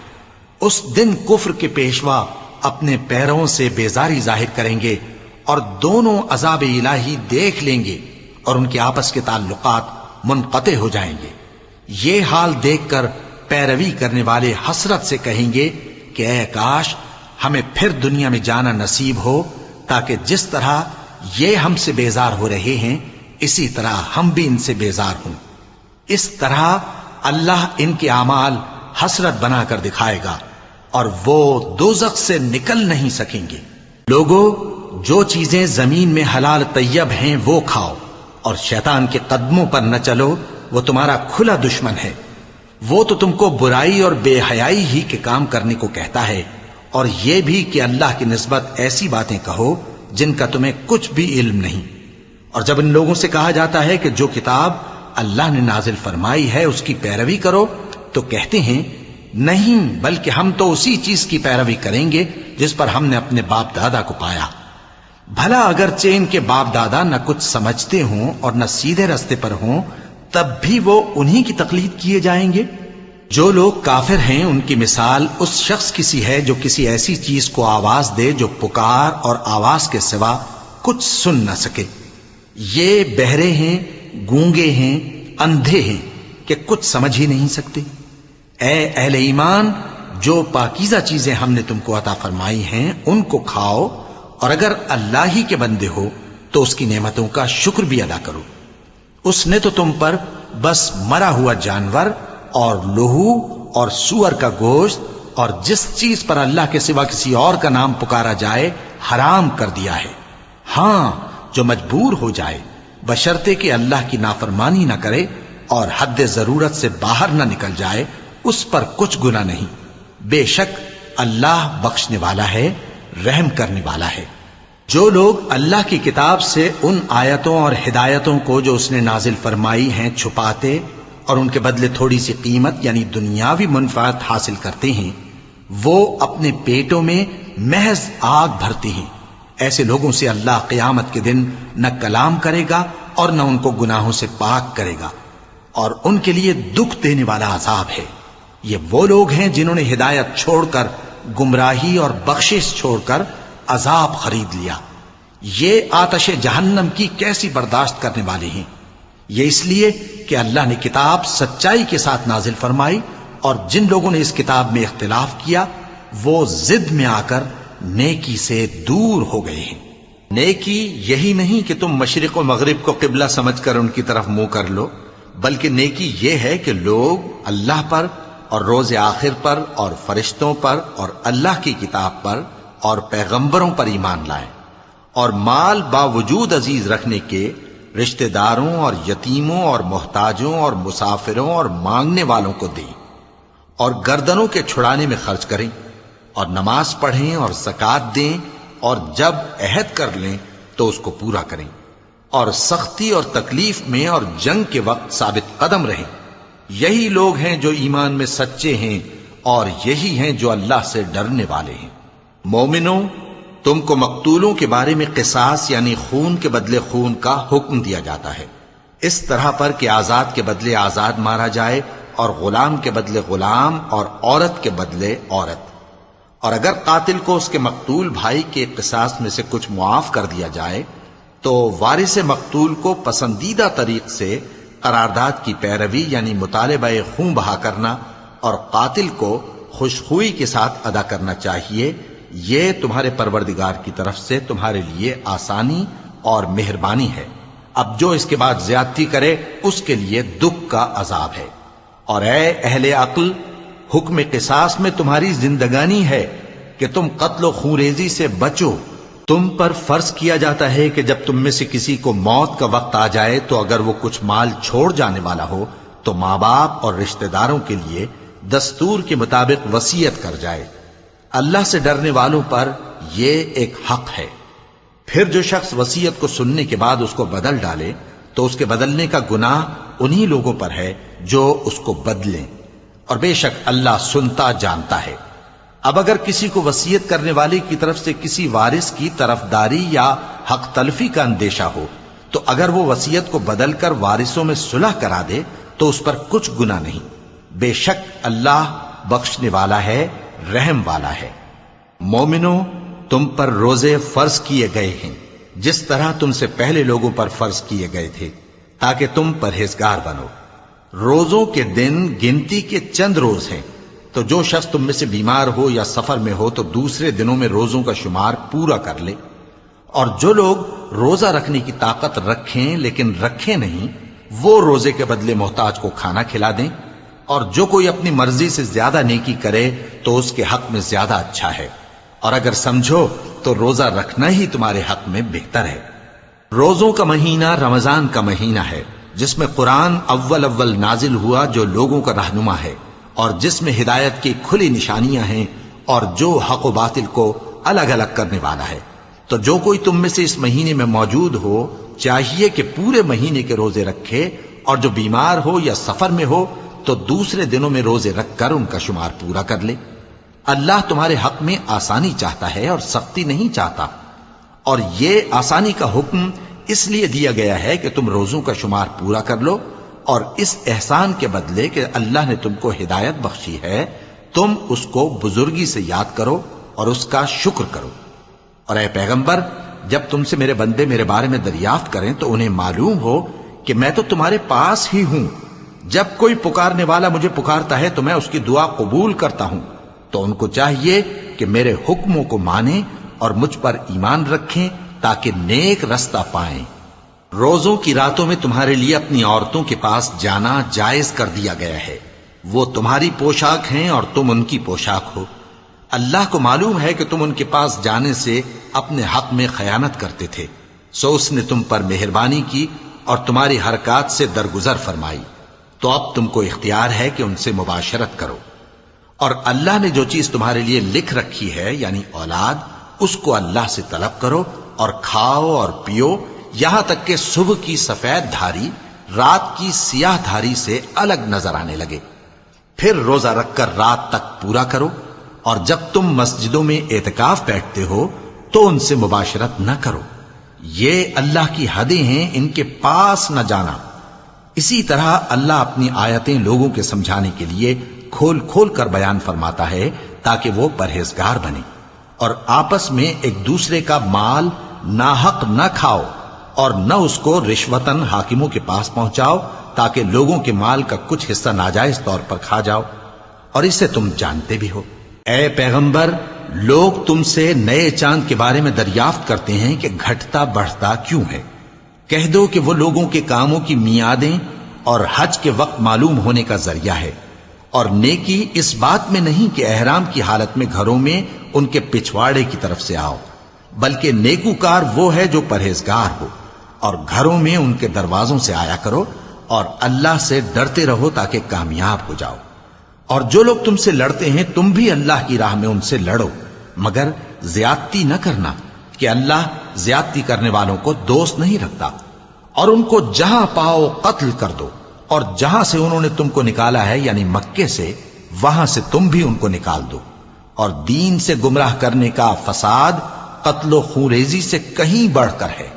اس دن کفر کے پیشوا اپنے پیروں سے بیزاری ظاہر کریں گے اور دونوں عذاب الہی دیکھ لیں گے اور ان کے آپس کے تعلقات منقطع ہو جائیں گے۔ یہ حال دیکھ کر پیروی کرنے والے حسرت سے کہیں گے کہ اے کاش ہمیں پھر دنیا میں جانا نصیب ہو، تاکہ جس طرح یہ ہم سے بیزار ہو رہے ہیں اسی طرح ہم بھی ان سے بیزار ہوں۔ اس طرح اللہ ان کے اعمال حسرت بنا کر دکھائے گا اور وہ دوزخ سے نکل نہیں سکیں گے۔ لوگوں، جو چیزیں زمین میں حلال طیب ہیں وہ کھاؤ، اور شیطان کے قدموں پر نہ چلو، وہ تمہارا کھلا دشمن ہے۔ وہ تو تم کو برائی اور بے حیائی ہی کے کام کرنے کو کہتا ہے، اور یہ بھی کہ اللہ کی نسبت ایسی باتیں کہو جن کا تمہیں کچھ بھی علم نہیں۔ اور جب ان لوگوں سے کہا جاتا ہے کہ جو کتاب اللہ نے نازل فرمائی ہے اس کی پیروی کرو، تو کہتے ہیں نہیں، بلکہ ہم تو اسی چیز کی پیروی کریں گے جس پر ہم نے اپنے باپ دادا کو پایا۔ بھلا اگرچہ ان کے باپ دادا نہ کچھ سمجھتے ہوں اور نہ سیدھے رستے پر ہوں، تب بھی وہ انہی کی تقلید کیے جائیں گے۔ جو لوگ کافر ہیں ان کی مثال اس شخص کی سی ہے جو کسی ایسی چیز کو آواز دے جو پکار اور آواز کے سوا کچھ سن نہ سکے۔ یہ بہرے ہیں، گونگے ہیں، اندھے ہیں کہ کچھ سمجھ ہی نہیں سکتے۔ اے اہل ایمان، جو پاکیزہ چیزیں ہم نے تم کو عطا فرمائی ہیں ان کو کھاؤ، اور اگر اللہ ہی کے بندے ہو تو اس کی نعمتوں کا شکر بھی ادا کرو۔ اس نے تو تم پر بس مرا ہوا جانور اور لہو اور سور کا گوشت اور جس چیز پر اللہ کے سوا کسی اور کا نام پکارا جائے حرام کر دیا ہے۔ ہاں، جو مجبور ہو جائے بشرطے کہ اللہ کی نافرمانی نہ کرے اور حد ضرورت سے باہر نہ نکل جائے، اس پر کچھ گناہ نہیں۔ بے شک اللہ بخشنے والا ہے، رحم کرنے والا ہے۔ جو لوگ اللہ کی کتاب سے ان آیتوں اور ہدایتوں کو جو اس نے نازل فرمائی ہیں چھپاتے اور ان کے بدلے تھوڑی سی قیمت یعنی دنیاوی منفعت حاصل کرتے ہیں، وہ اپنے پیٹوں میں محض آگ بھرتے ہیں۔ ایسے لوگوں سے اللہ قیامت کے دن نہ کلام کرے گا اور نہ ان کو گناہوں سے پاک کرے گا، اور ان کے لیے دکھ دینے والا عذاب ہے۔ یہ وہ لوگ ہیں جنہوں نے ہدایت چھوڑ کر گمراہی اور بخشش چھوڑ کر عذاب خرید لیا۔ یہ آتش جہنم کی کیسی برداشت کرنے والے ہیں۔ یہ اس لیے کہ اللہ نے کتاب سچائی کے ساتھ نازل فرمائی، اور جن لوگوں نے اس کتاب میں اختلاف کیا وہ ضد میں آ کر نیکی سے دور ہو گئے ہیں۔ نیکی یہی نہیں کہ تم مشرق و مغرب کو قبلہ سمجھ کر ان کی طرف منہ کر لو، بلکہ نیکی یہ ہے کہ لوگ اللہ پر اور روز آخر پر اور فرشتوں پر اور اللہ کی کتاب پر اور پیغمبروں پر ایمان لائیں، اور مال باوجود عزیز رکھنے کے رشتہ داروں اور یتیموں اور محتاجوں اور مسافروں اور مانگنے والوں کو دیں، اور گردنوں کے چھڑانے میں خرچ کریں، اور نماز پڑھیں اور زکوٰۃ دیں، اور جب عہد کر لیں تو اس کو پورا کریں، اور سختی اور تکلیف میں اور جنگ کے وقت ثابت قدم رہیں۔ یہی لوگ ہیں جو ایمان میں سچے ہیں، اور یہی ہیں جو اللہ سے ڈرنے والے ہیں۔ مومنوں، تم کو مقتولوں کے بارے میں قصاص یعنی خون کے بدلے خون کا حکم دیا جاتا ہے، اس طرح پر کہ آزاد کے بدلے آزاد مارا جائے، اور غلام کے بدلے غلام، اور عورت کے بدلے عورت۔ اور اگر قاتل کو اس کے مقتول بھائی کے قصاص میں سے کچھ معاف کر دیا جائے تو وارث مقتول کو پسندیدہ طریق سے قرارداد کی پیروی یعنی مطالبہ خون بہا کرنا اور قاتل کو خوشخوئی کے ساتھ ادا کرنا چاہیے۔ یہ تمہارے پروردگار کی طرف سے تمہارے لیے آسانی اور مہربانی ہے۔ اب جو اس کے بعد زیادتی کرے اس کے لیے دکھ کا عذاب ہے۔ اور اے اہل عقل، حکم قصاص میں تمہاری زندگانی ہے کہ تم قتل و خونریزی سے بچو۔ تم پر فرض کیا جاتا ہے کہ جب تم میں سے کسی کو موت کا وقت آ جائے تو اگر وہ کچھ مال چھوڑ جانے والا ہو تو ماں باپ اور رشتہ داروں کے لیے دستور کے مطابق وصیت کر جائے۔ اللہ سے ڈرنے والوں پر یہ ایک حق ہے۔ پھر جو شخص وصیت کو سننے کے بعد اس کو بدل ڈالے تو اس کے بدلنے کا گناہ انہی لوگوں پر ہے جو اس کو بدلیں، اور بے شک اللہ سنتا جانتا ہے۔ اب اگر کسی کو وصیت کرنے والے کی طرف سے کسی وارث کی طرفداری یا حق تلفی کا اندیشہ ہو تو اگر وہ وصیت کو بدل کر وارثوں میں صلح کرا دے تو اس پر کچھ گناہ نہیں، بے شک اللہ بخشنے والا ہے، رحم والا ہے۔ مومنوں، تم پر روزے فرض کیے گئے ہیں جس طرح تم سے پہلے لوگوں پر فرض کیے گئے تھے تاکہ تم پرہیزگار بنو۔ روزوں کے دن گنتی کے چند روز ہیں، تو جو شخص تم میں سے بیمار ہو یا سفر میں ہو تو دوسرے دنوں میں روزوں کا شمار پورا کر لے۔ اور جو لوگ روزہ رکھنے کی طاقت رکھیں لیکن رکھیں نہیں، وہ روزے کے بدلے محتاج کو کھانا کھلا دیں۔ اور جو کوئی اپنی مرضی سے زیادہ نیکی کرے تو اس کے حق میں زیادہ اچھا ہے، اور اگر سمجھو تو روزہ رکھنا ہی تمہارے حق میں بہتر ہے۔ روزوں کا مہینہ رمضان کا مہینہ ہے جس میں قرآن اول نازل ہوا، جو لوگوں کا رہنما ہے اور جس میں ہدایت کی کھلی نشانیاں ہیں اور جو حق و باطل کو الگ الگ کرنے والا ہے۔ تو جو کوئی تم میں سے اس مہینے میں موجود ہو چاہیے کہ پورے مہینے کے روزے رکھے، اور جو بیمار ہو یا سفر میں ہو تو دوسرے دنوں میں روزے رکھ کر ان کا شمار پورا کر لے۔ اللہ تمہارے حق میں آسانی چاہتا ہے اور سختی نہیں چاہتا، اور یہ آسانی کا حکم اس لیے دیا گیا ہے کہ تم روزوں کا شمار پورا کر لو، اور اس احسان کے بدلے کہ اللہ نے تم کو ہدایت بخشی ہے تم اس کو بزرگی سے یاد کرو اور اس کا شکر کرو۔ اور اے پیغمبر، جب تم سے میرے بندے میرے بارے میں دریافت کریں تو انہیں معلوم ہو کہ میں تو تمہارے پاس ہی ہوں۔ جب کوئی پکارنے والا مجھے پکارتا ہے تو میں اس کی دعا قبول کرتا ہوں، تو ان کو چاہیے کہ میرے حکموں کو مانیں اور مجھ پر ایمان رکھیں تاکہ نیک رستہ پائیں۔ روزوں کی راتوں میں تمہارے لیے اپنی عورتوں کے پاس جانا جائز کر دیا گیا ہے، وہ تمہاری پوشاک ہیں اور تم ان کی پوشاک ہو۔ اللہ کو معلوم ہے کہ تم ان کے پاس جانے سے اپنے حق میں خیانت کرتے تھے، سو اس نے تم پر مہربانی کی اور تمہاری حرکات سے درگزر فرمائی، تو اب تم کو اختیار ہے کہ ان سے مباشرت کرو۔ اور اللہ نے جو چیز تمہارے لیے لکھ رکھی ہے یعنی اولاد، اس کو اللہ سے طلب کرو اور کھاؤ اور پیو، یہاں تک کہ صبح کی سفید دھاری رات کی سیاہ دھاری سے الگ نظر آنے لگے۔ پھر روزہ رکھ کر رات تک پورا کرو، اور جب تم مسجدوں میں اعتکاف بیٹھتے ہو تو ان سے مباشرت نہ کرو، یہ اللہ کی حدیں ہیں، ان کے پاس نہ جانا۔ اسی طرح اللہ اپنی آیتیں لوگوں کے سمجھانے کے لیے کھول کھول کر بیان فرماتا ہے تاکہ وہ پرہیزگار بنے۔ اور آپس میں ایک دوسرے کا مال ناحق نہ کھاؤ، اور نہ اس کو رشوتاً حاکموں کے پاس پہنچاؤ تاکہ لوگوں کے مال کا کچھ حصہ ناجائز طور پر کھا جاؤ، اور اسے تم جانتے بھی ہو۔ اے پیغمبر، لوگ تم سے نئے چاند کے بارے میں دریافت کرتے ہیں کہ گھٹتا بڑھتا کیوں ہے۔ کہہ دو کہ وہ لوگوں کے کاموں کی میعادیں اور حج کے وقت معلوم ہونے کا ذریعہ ہے، اور نیکی اس بات میں نہیں کہ احرام کی حالت میں گھروں میں ان کے پچھواڑے کی طرف سے آؤ، بلکہ نیکوکار وہ ہے جو پرہیزگار ہو، اور گھروں میں ان کے دروازوں سے آیا کرو، اور اللہ سے ڈرتے رہو تاکہ کامیاب ہو جاؤ۔ اور جو لوگ تم سے لڑتے ہیں تم بھی اللہ کی راہ میں ان سے لڑو، مگر زیادتی نہ کرنا، کہ اللہ زیادتی کرنے والوں کو دوست نہیں رکھتا۔ اور ان کو جہاں پاؤ قتل کر دو، اور جہاں سے انہوں نے تم کو نکالا ہے یعنی مکے سے، وہاں سے تم بھی ان کو نکال دو۔ اور دین سے گمراہ کرنے کا فساد قتل و خونریزی سے کہیں بڑھ کر ہے۔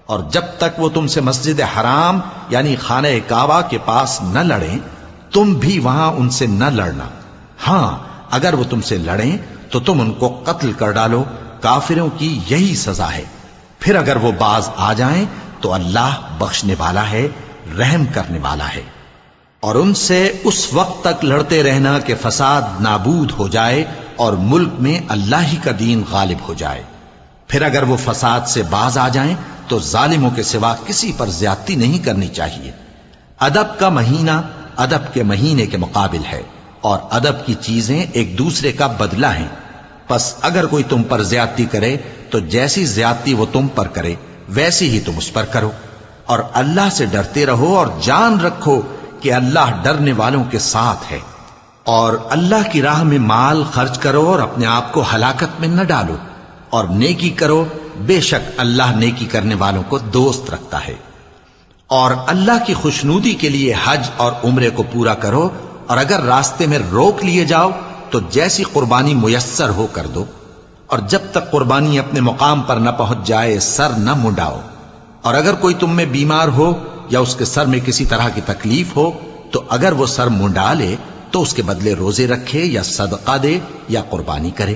اور جب تک وہ تم سے مسجد حرام یعنی خانہ کعبہ کے پاس نہ لڑیں تم بھی وہاں ان سے نہ لڑنا۔ ہاں اگر وہ تم سے لڑیں تو تم ان کو قتل کر ڈالو، کافروں کی یہی سزا ہے۔ پھر اگر وہ باز آ جائیں تو اللہ بخشنے والا ہے، رحم کرنے والا ہے۔ اور ان سے اس وقت تک لڑتے رہنا کہ فساد نابود ہو جائے اور ملک میں اللہ ہی کا دین غالب ہو جائے۔ پھر اگر وہ فساد سے باز آ جائیں تو ظالموں کے سوا کسی پر زیادتی نہیں کرنی چاہیے۔ ادب کا مہینہ ادب کے مہینے کے مقابل ہے، اور ادب کی چیزیں ایک دوسرے کا بدلہ ہیں۔ پس اگر کوئی تم پر زیادتی کرے تو جیسی زیادتی وہ تم پر کرے ویسی ہی تم اس پر کرو، اور اللہ سے ڈرتے رہو، اور جان رکھو کہ اللہ ڈرنے والوں کے ساتھ ہے۔ اور اللہ کی راہ میں مال خرچ کرو اور اپنے آپ کو ہلاکت میں نہ ڈالو، اور نیکی کرو، بے شک اللہ نیکی کرنے والوں کو دوست رکھتا ہے۔ اور اللہ کی خوشنودی کے لیے حج اور عمرے کو پورا کرو، اور اگر راستے میں روک لیے جاؤ تو جیسی قربانی میسر ہو کر دو، اور جب تک قربانی اپنے مقام پر نہ پہنچ جائے سر نہ منڈاؤ۔ اور اگر کوئی تم میں بیمار ہو یا اس کے سر میں کسی طرح کی تکلیف ہو تو اگر وہ سر منڈا لے تو اس کے بدلے روزے رکھے یا صدقہ دے یا قربانی کرے۔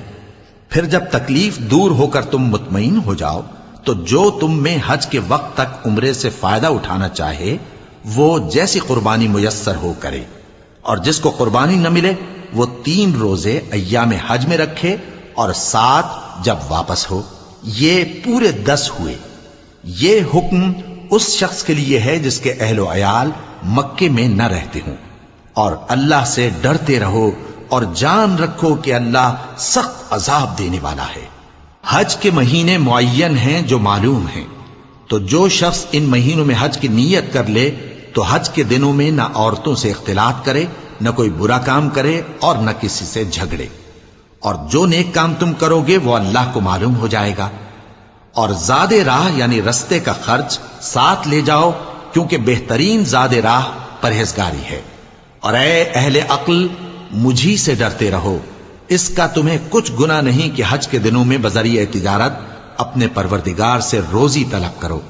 پھر جب تکلیف دور ہو کر تم مطمئن ہو جاؤ تو جو تم میں حج کے وقت تک عمرے سے فائدہ اٹھانا چاہے وہ جیسی قربانی میسر ہو کرے، اور جس کو قربانی نہ ملے وہ 3 روزے ایام حج میں رکھے اور 7 جب واپس ہو، یہ پورے 10 ہوئے۔ یہ حکم اس شخص کے لیے ہے جس کے اہل و عیال مکے میں نہ رہتے ہوں۔ اور اللہ سے ڈرتے رہو اور جان رکھو کہ اللہ سخت عذاب دینے والا ہے۔ حج کے مہینے معین ہیں جو معلوم ہیں، تو جو شخص ان مہینوں میں حج کی نیت کر لے تو حج کے دنوں میں نہ عورتوں سے اختلاط کرے، نہ کوئی برا کام کرے اور نہ کسی سے جھگڑے۔ اور جو نیک کام تم کرو گے وہ اللہ کو معلوم ہو جائے گا۔ اور زاد راہ یعنی رستے کا خرچ ساتھ لے جاؤ، کیونکہ بہترین زاد راہ پرہیزگاری ہے۔ اور اے اہل عقل مجھی سے ڈرتے رہو، اس کا تمہیں کچھ گناہ نہیں کہ حج کے دنوں میں بذریعہ تجارت اپنے پروردگار سے روزی طلب کرو۔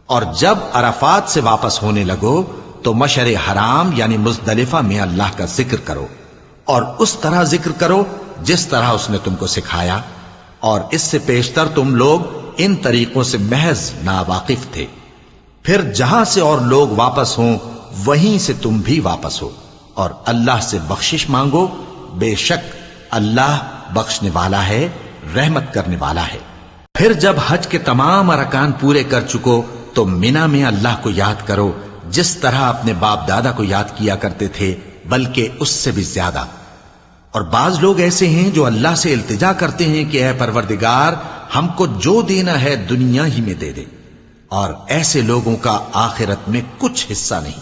اور جب عرفات سے واپس ہونے لگو تو مشعر حرام یعنی مزدلفہ میں اللہ کا ذکر کرو، اور اس طرح ذکر کرو جس طرح اس نے تم کو سکھایا، اور اس سے پیشتر تم لوگ ان طریقوں سے محض ناواقف تھے۔ پھر جہاں سے اور لوگ واپس ہوں وہیں سے تم بھی واپس ہو، اور اللہ سے بخشش مانگو، بے شک اللہ بخشنے والا ہے، رحمت کرنے والا ہے۔ پھر جب حج کے تمام ارکان پورے کر چکو تو مینا میں اللہ کو یاد کرو جس طرح اپنے باپ دادا کو یاد کیا کرتے تھے، بلکہ اس سے بھی زیادہ۔ اور بعض لوگ ایسے ہیں جو اللہ سے التجا کرتے ہیں کہ اے پروردگار ہم کو جو دینا ہے دنیا ہی میں دے دے، اور ایسے لوگوں کا آخرت میں کچھ حصہ نہیں۔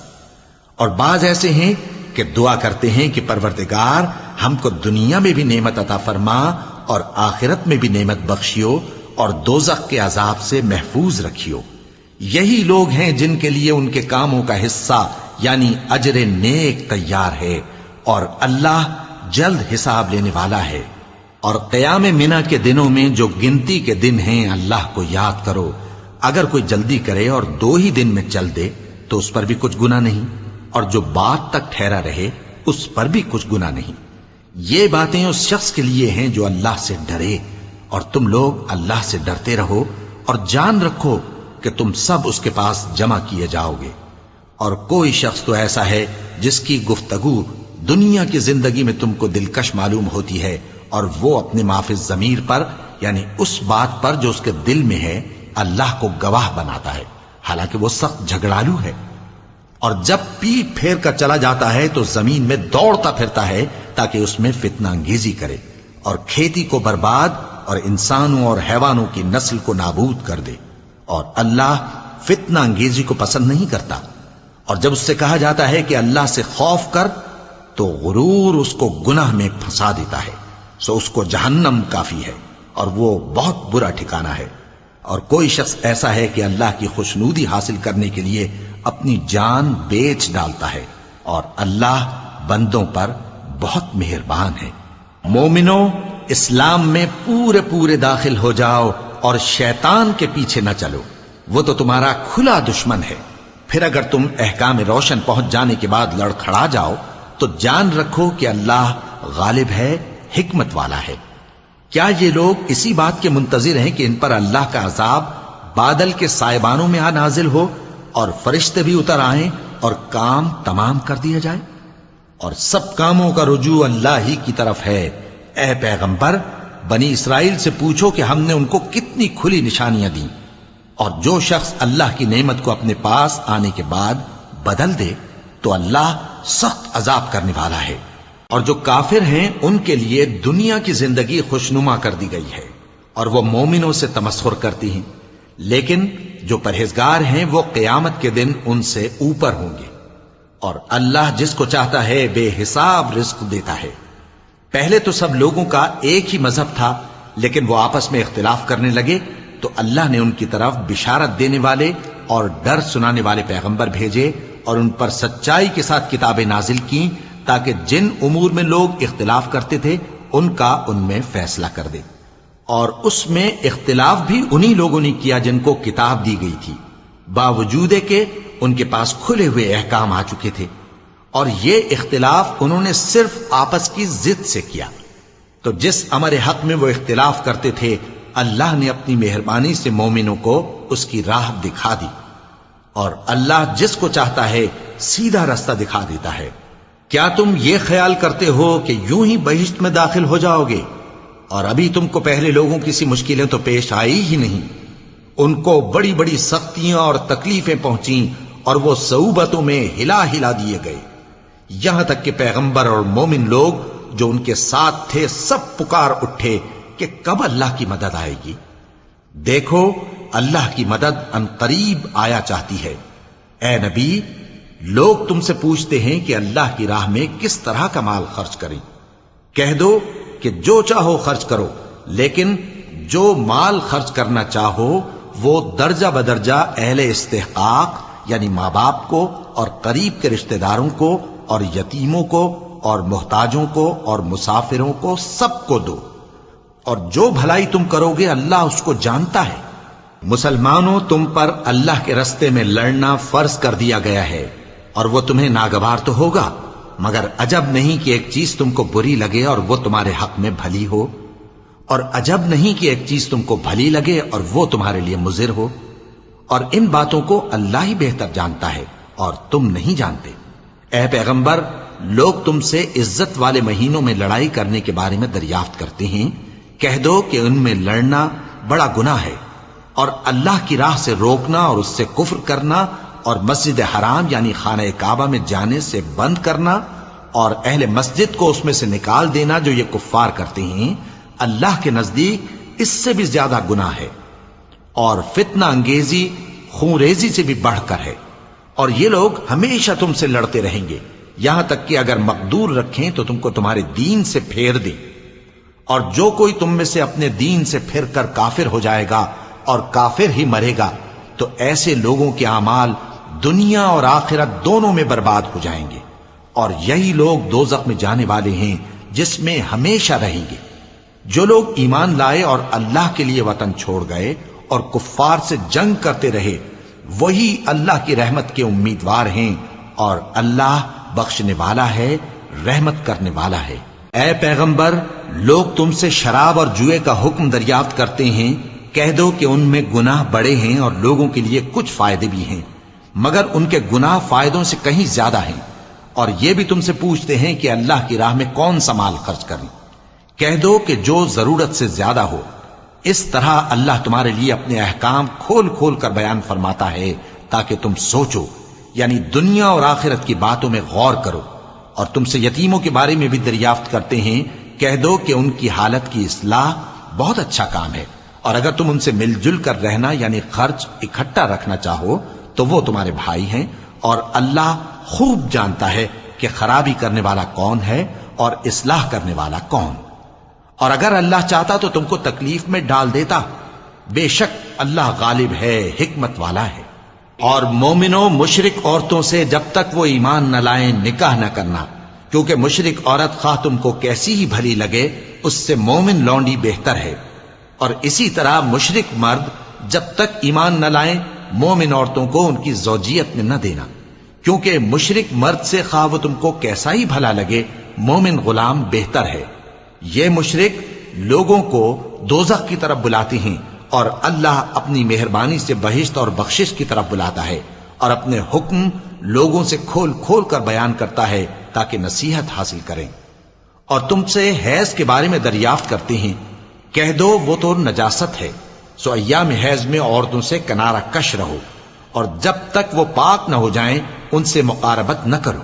اور بعض ایسے ہیں کہ دعا کرتے ہیں کہ پروردگار ہم کو دنیا میں بھی نعمت عطا فرما اور آخرت میں بھی نعمت بخشیو اور دوزخ کے عذاب سے محفوظ رکھیو۔ یہی لوگ ہیں جن کے لیے ان کے کاموں کا حصہ یعنی اجر نیک تیار ہے، اور اللہ جلد حساب لینے والا ہے۔ اور قیام منا کے دنوں میں جو گنتی کے دن ہیں اللہ کو یاد کرو۔ اگر کوئی جلدی کرے اور 2 ہی دن میں چل دے تو اس پر بھی کچھ گناہ نہیں، اور جو بات تک ٹھہرا رہے اس پر بھی کچھ گناہ نہیں۔ یہ باتیں اس شخص کے لیے ہیں جو اللہ سے ڈرے، اور تم لوگ اللہ سے ڈرتے رہو اور جان رکھو کہ تم سب اس کے پاس جمع کیے جاؤ گے۔ اور کوئی شخص تو ایسا ہے جس کی گفتگو دنیا کی زندگی میں تم کو دلکش معلوم ہوتی ہے، اور وہ اپنے معافی ضمیر پر یعنی اس بات پر جو اس کے دل میں ہے اللہ کو گواہ بناتا ہے، حالانکہ وہ سخت جھگڑالو ہے۔ اور جب پیٹ پھیر کر چلا جاتا ہے تو زمین میں دوڑتا پھرتا ہے تاکہ اس میں فتنہ انگیزی کرے اور کھیتی کو برباد اور انسانوں اور حیوانوں کی نسل کو نابود کر دے، اور اللہ فتنہ انگیزی کو پسند نہیں کرتا۔ اور جب اس سے کہا جاتا ہے کہ اللہ سے خوف کر تو غرور اس کو گناہ میں پھنسا دیتا ہے، سو اس کو جہنم کافی ہے اور وہ بہت برا ٹھکانہ ہے۔ اور کوئی شخص ایسا ہے کہ اللہ کی خوشنودی حاصل کرنے کے لیے اپنی جان بیچ ڈالتا ہے، اور اللہ بندوں پر بہت مہربان ہے۔ مومنو، اسلام میں پورے داخل ہو جاؤ اور شیطان کے پیچھے نہ چلو، وہ تو تمہارا کھلا دشمن ہے۔ پھر اگر تم احکام روشن پہنچ جانے کے بعد لڑکھڑا جاؤ تو جان رکھو کہ اللہ غالب ہے، حکمت والا ہے۔ کیا یہ لوگ اسی بات کے منتظر ہیں کہ ان پر اللہ کا عذاب بادل کے سائبانوں میں آ نازل ہو اور فرشتے بھی اتر آئیں اور کام تمام کر دیا جائے؟ اور سب کاموں کا رجوع اللہ ہی کی طرف ہے۔ اے پیغمبر، بنی اسرائیل سے پوچھو کہ ہم نے ان کو کتنی کھلی نشانیاں دیں، اور جو شخص اللہ کی نعمت کو اپنے پاس آنے کے بعد بدل دے تو اللہ سخت عذاب کرنے والا ہے۔ اور جو کافر ہیں ان کے لیے دنیا کی زندگی خوشنما کر دی گئی ہے، اور وہ مومنوں سے تمسخر کرتی ہیں، لیکن جو پرہیزگار ہیں وہ قیامت کے دن ان سے اوپر ہوں گے۔ اور اللہ جس کو چاہتا ہے بے حساب رزق دیتا ہے۔ پہلے تو سب لوگوں کا ایک ہی مذہب تھا، لیکن وہ آپس میں اختلاف کرنے لگے تو اللہ نے ان کی طرف بشارت دینے والے اور ڈر سنانے والے پیغمبر بھیجے، اور ان پر سچائی کے ساتھ کتابیں نازل کیں تاکہ جن امور میں لوگ اختلاف کرتے تھے ان کا ان میں فیصلہ کر دے۔ اور اس میں اختلاف بھی انہی لوگوں نے کیا جن کو کتاب دی گئی تھی، باوجود کہ ان کے پاس کھلے ہوئے احکام آ چکے تھے، اور یہ اختلاف انہوں نے صرف آپس کی ضد سے کیا۔ تو جس امر حق میں وہ اختلاف کرتے تھے اللہ نے اپنی مہربانی سے مومنوں کو اس کی راہ دکھا دی، اور اللہ جس کو چاہتا ہے سیدھا رستہ دکھا دیتا ہے۔ کیا تم یہ خیال کرتے ہو کہ یوں ہی بہشت میں داخل ہو جاؤ گے، اور ابھی تم کو پہلے لوگوں کی سی مشکلیں تو پیش آئی ہی نہیں؟ ان کو بڑی بڑی سختیاں اور تکلیفیں پہنچیں اور وہ صعوبتوں میں ہلا ہلا دیے گئے، یہاں تک کہ پیغمبر اور مومن لوگ جو ان کے ساتھ تھے سب پکار اٹھے کہ کب اللہ کی مدد آئے گی۔ دیکھو اللہ کی مدد ان قریب آیا چاہتی ہے۔ اے نبی، لوگ تم سے پوچھتے ہیں کہ اللہ کی راہ میں کس طرح کا مال خرچ کریں۔ کہہ دو کہ جو چاہو خرچ کرو، لیکن جو مال خرچ کرنا چاہو وہ درجہ بدرجہ اہل استحقاق یعنی ماں باپ کو اور قریب کے رشتہ داروں کو اور یتیموں کو اور محتاجوں کو اور مسافروں کو سب کو دو، اور جو بھلائی تم کرو گے اللہ اس کو جانتا ہے۔ مسلمانوں، تم پر اللہ کے رستے میں لڑنا فرض کر دیا گیا ہے، اور وہ تمہیں ناگوار تو ہوگا، مگر عجب نہیں کہ ایک چیز تم کو بری لگے اور وہ تمہارے حق میں بھلی ہو، اور عجب نہیں کہ ایک چیز تم کو بھلی لگے اور وہ تمہارے لیے مضر ہو، اور ان باتوں کو اللہ ہی بہتر جانتا ہے اور تم نہیں جانتے۔ اے پیغمبر، لوگ تم سے عزت والے مہینوں میں لڑائی کرنے کے بارے میں دریافت کرتے ہیں، کہہ دو کہ ان میں لڑنا بڑا گناہ ہے، اور اللہ کی راہ سے روکنا اور اس سے کفر کرنا اور مسجد حرام یعنی خانہ کعبہ میں جانے سے بند کرنا اور اہل مسجد کو اس میں سے نکال دینا جو یہ کفار کرتے ہیں، اللہ کے نزدیک اس سے بھی زیادہ گناہ ہے، اور فتنہ انگیزی خون ریزی سے بھی بڑھ کر ہے۔ اور یہ لوگ ہمیشہ تم سے لڑتے رہیں گے، یہاں تک کہ اگر مقدور رکھیں تو تم کو تمہارے دین سے پھیر دیں، اور جو کوئی تم میں سے اپنے دین سے پھر کر کافر ہو جائے گا اور کافر ہی مرے گا تو ایسے لوگوں کے اعمال دنیا اور آخرت دونوں میں برباد ہو جائیں گے، اور یہی لوگ دوزخ میں جانے والے ہیں جس میں ہمیشہ رہیں گے۔ جو لوگ ایمان لائے اور اللہ کے لیے وطن چھوڑ گئے اور کفار سے جنگ کرتے رہے وہی اللہ کی رحمت کے امیدوار ہیں، اور اللہ بخشنے والا ہے، رحمت کرنے والا ہے۔ اے پیغمبر، لوگ تم سے شراب اور جوئے کا حکم دریافت کرتے ہیں، کہہ دو کہ ان میں گناہ بڑے ہیں اور لوگوں کے لیے کچھ فائدے بھی ہیں، مگر ان کے گناہ فائدوں سے کہیں زیادہ ہیں، اور یہ بھی تم سے پوچھتے ہیں کہ اللہ کی راہ میں کون سا مال خرچ کریں. کہہ دو کہ جو ضرورت سے زیادہ ہو. اس طرح اللہ تمہارے لیے اپنے احکام کھول کھول کر بیان فرماتا ہے تاکہ تم سوچو، یعنی دنیا اور آخرت کی باتوں میں غور کرو. اور تم سے یتیموں کے بارے میں بھی دریافت کرتے ہیں. کہہ دو کہ ان کی حالت کی اصلاح بہت اچھا کام ہے، اور اگر تم ان سے مل جل کر رہنا یعنی خرچ اکٹھا رکھنا چاہو تو وہ تمہارے بھائی ہیں، اور اللہ خوب جانتا ہے کہ خرابی کرنے والا کون ہے اور اصلاح کرنے والا کون. اور اگر اللہ چاہتا تو تم کو تکلیف میں ڈال دیتا. بے شک اللہ غالب ہے، حکمت والا ہے. اور مومنوں مشرک عورتوں سے جب تک وہ ایمان نہ لائیں نکاح نہ کرنا، کیونکہ مشرک عورت خواہ تم کو کیسی ہی بھلی لگے اس سے مومن لونڈی بہتر ہے. اور اسی طرح مشرک مرد جب تک ایمان نہ لائیں مومن عورتوں کو ان کی زوجیت میں نہ دینا، کیونکہ مشرک مرد سے خواہ وہ تم کو کیسا ہی بھلا لگے مومن غلام بہتر ہے. یہ مشرک لوگوں کو دوزخ کی طرف بلاتے ہیں، اور اللہ اپنی مہربانی سے بہشت اور بخشش کی طرف بلاتا ہے، اور اپنے حکم لوگوں سے کھول کھول کر بیان کرتا ہے تاکہ نصیحت حاصل کریں. اور تم سے حیض کے بارے میں دریافت کرتے ہیں. کہہ دو وہ تو نجاست ہے، سو ایام حیض میں عورتوں سے کنارہ کش رہو، اور جب تک وہ پاک نہ ہو جائیں ان سے مقاربت نہ کرو.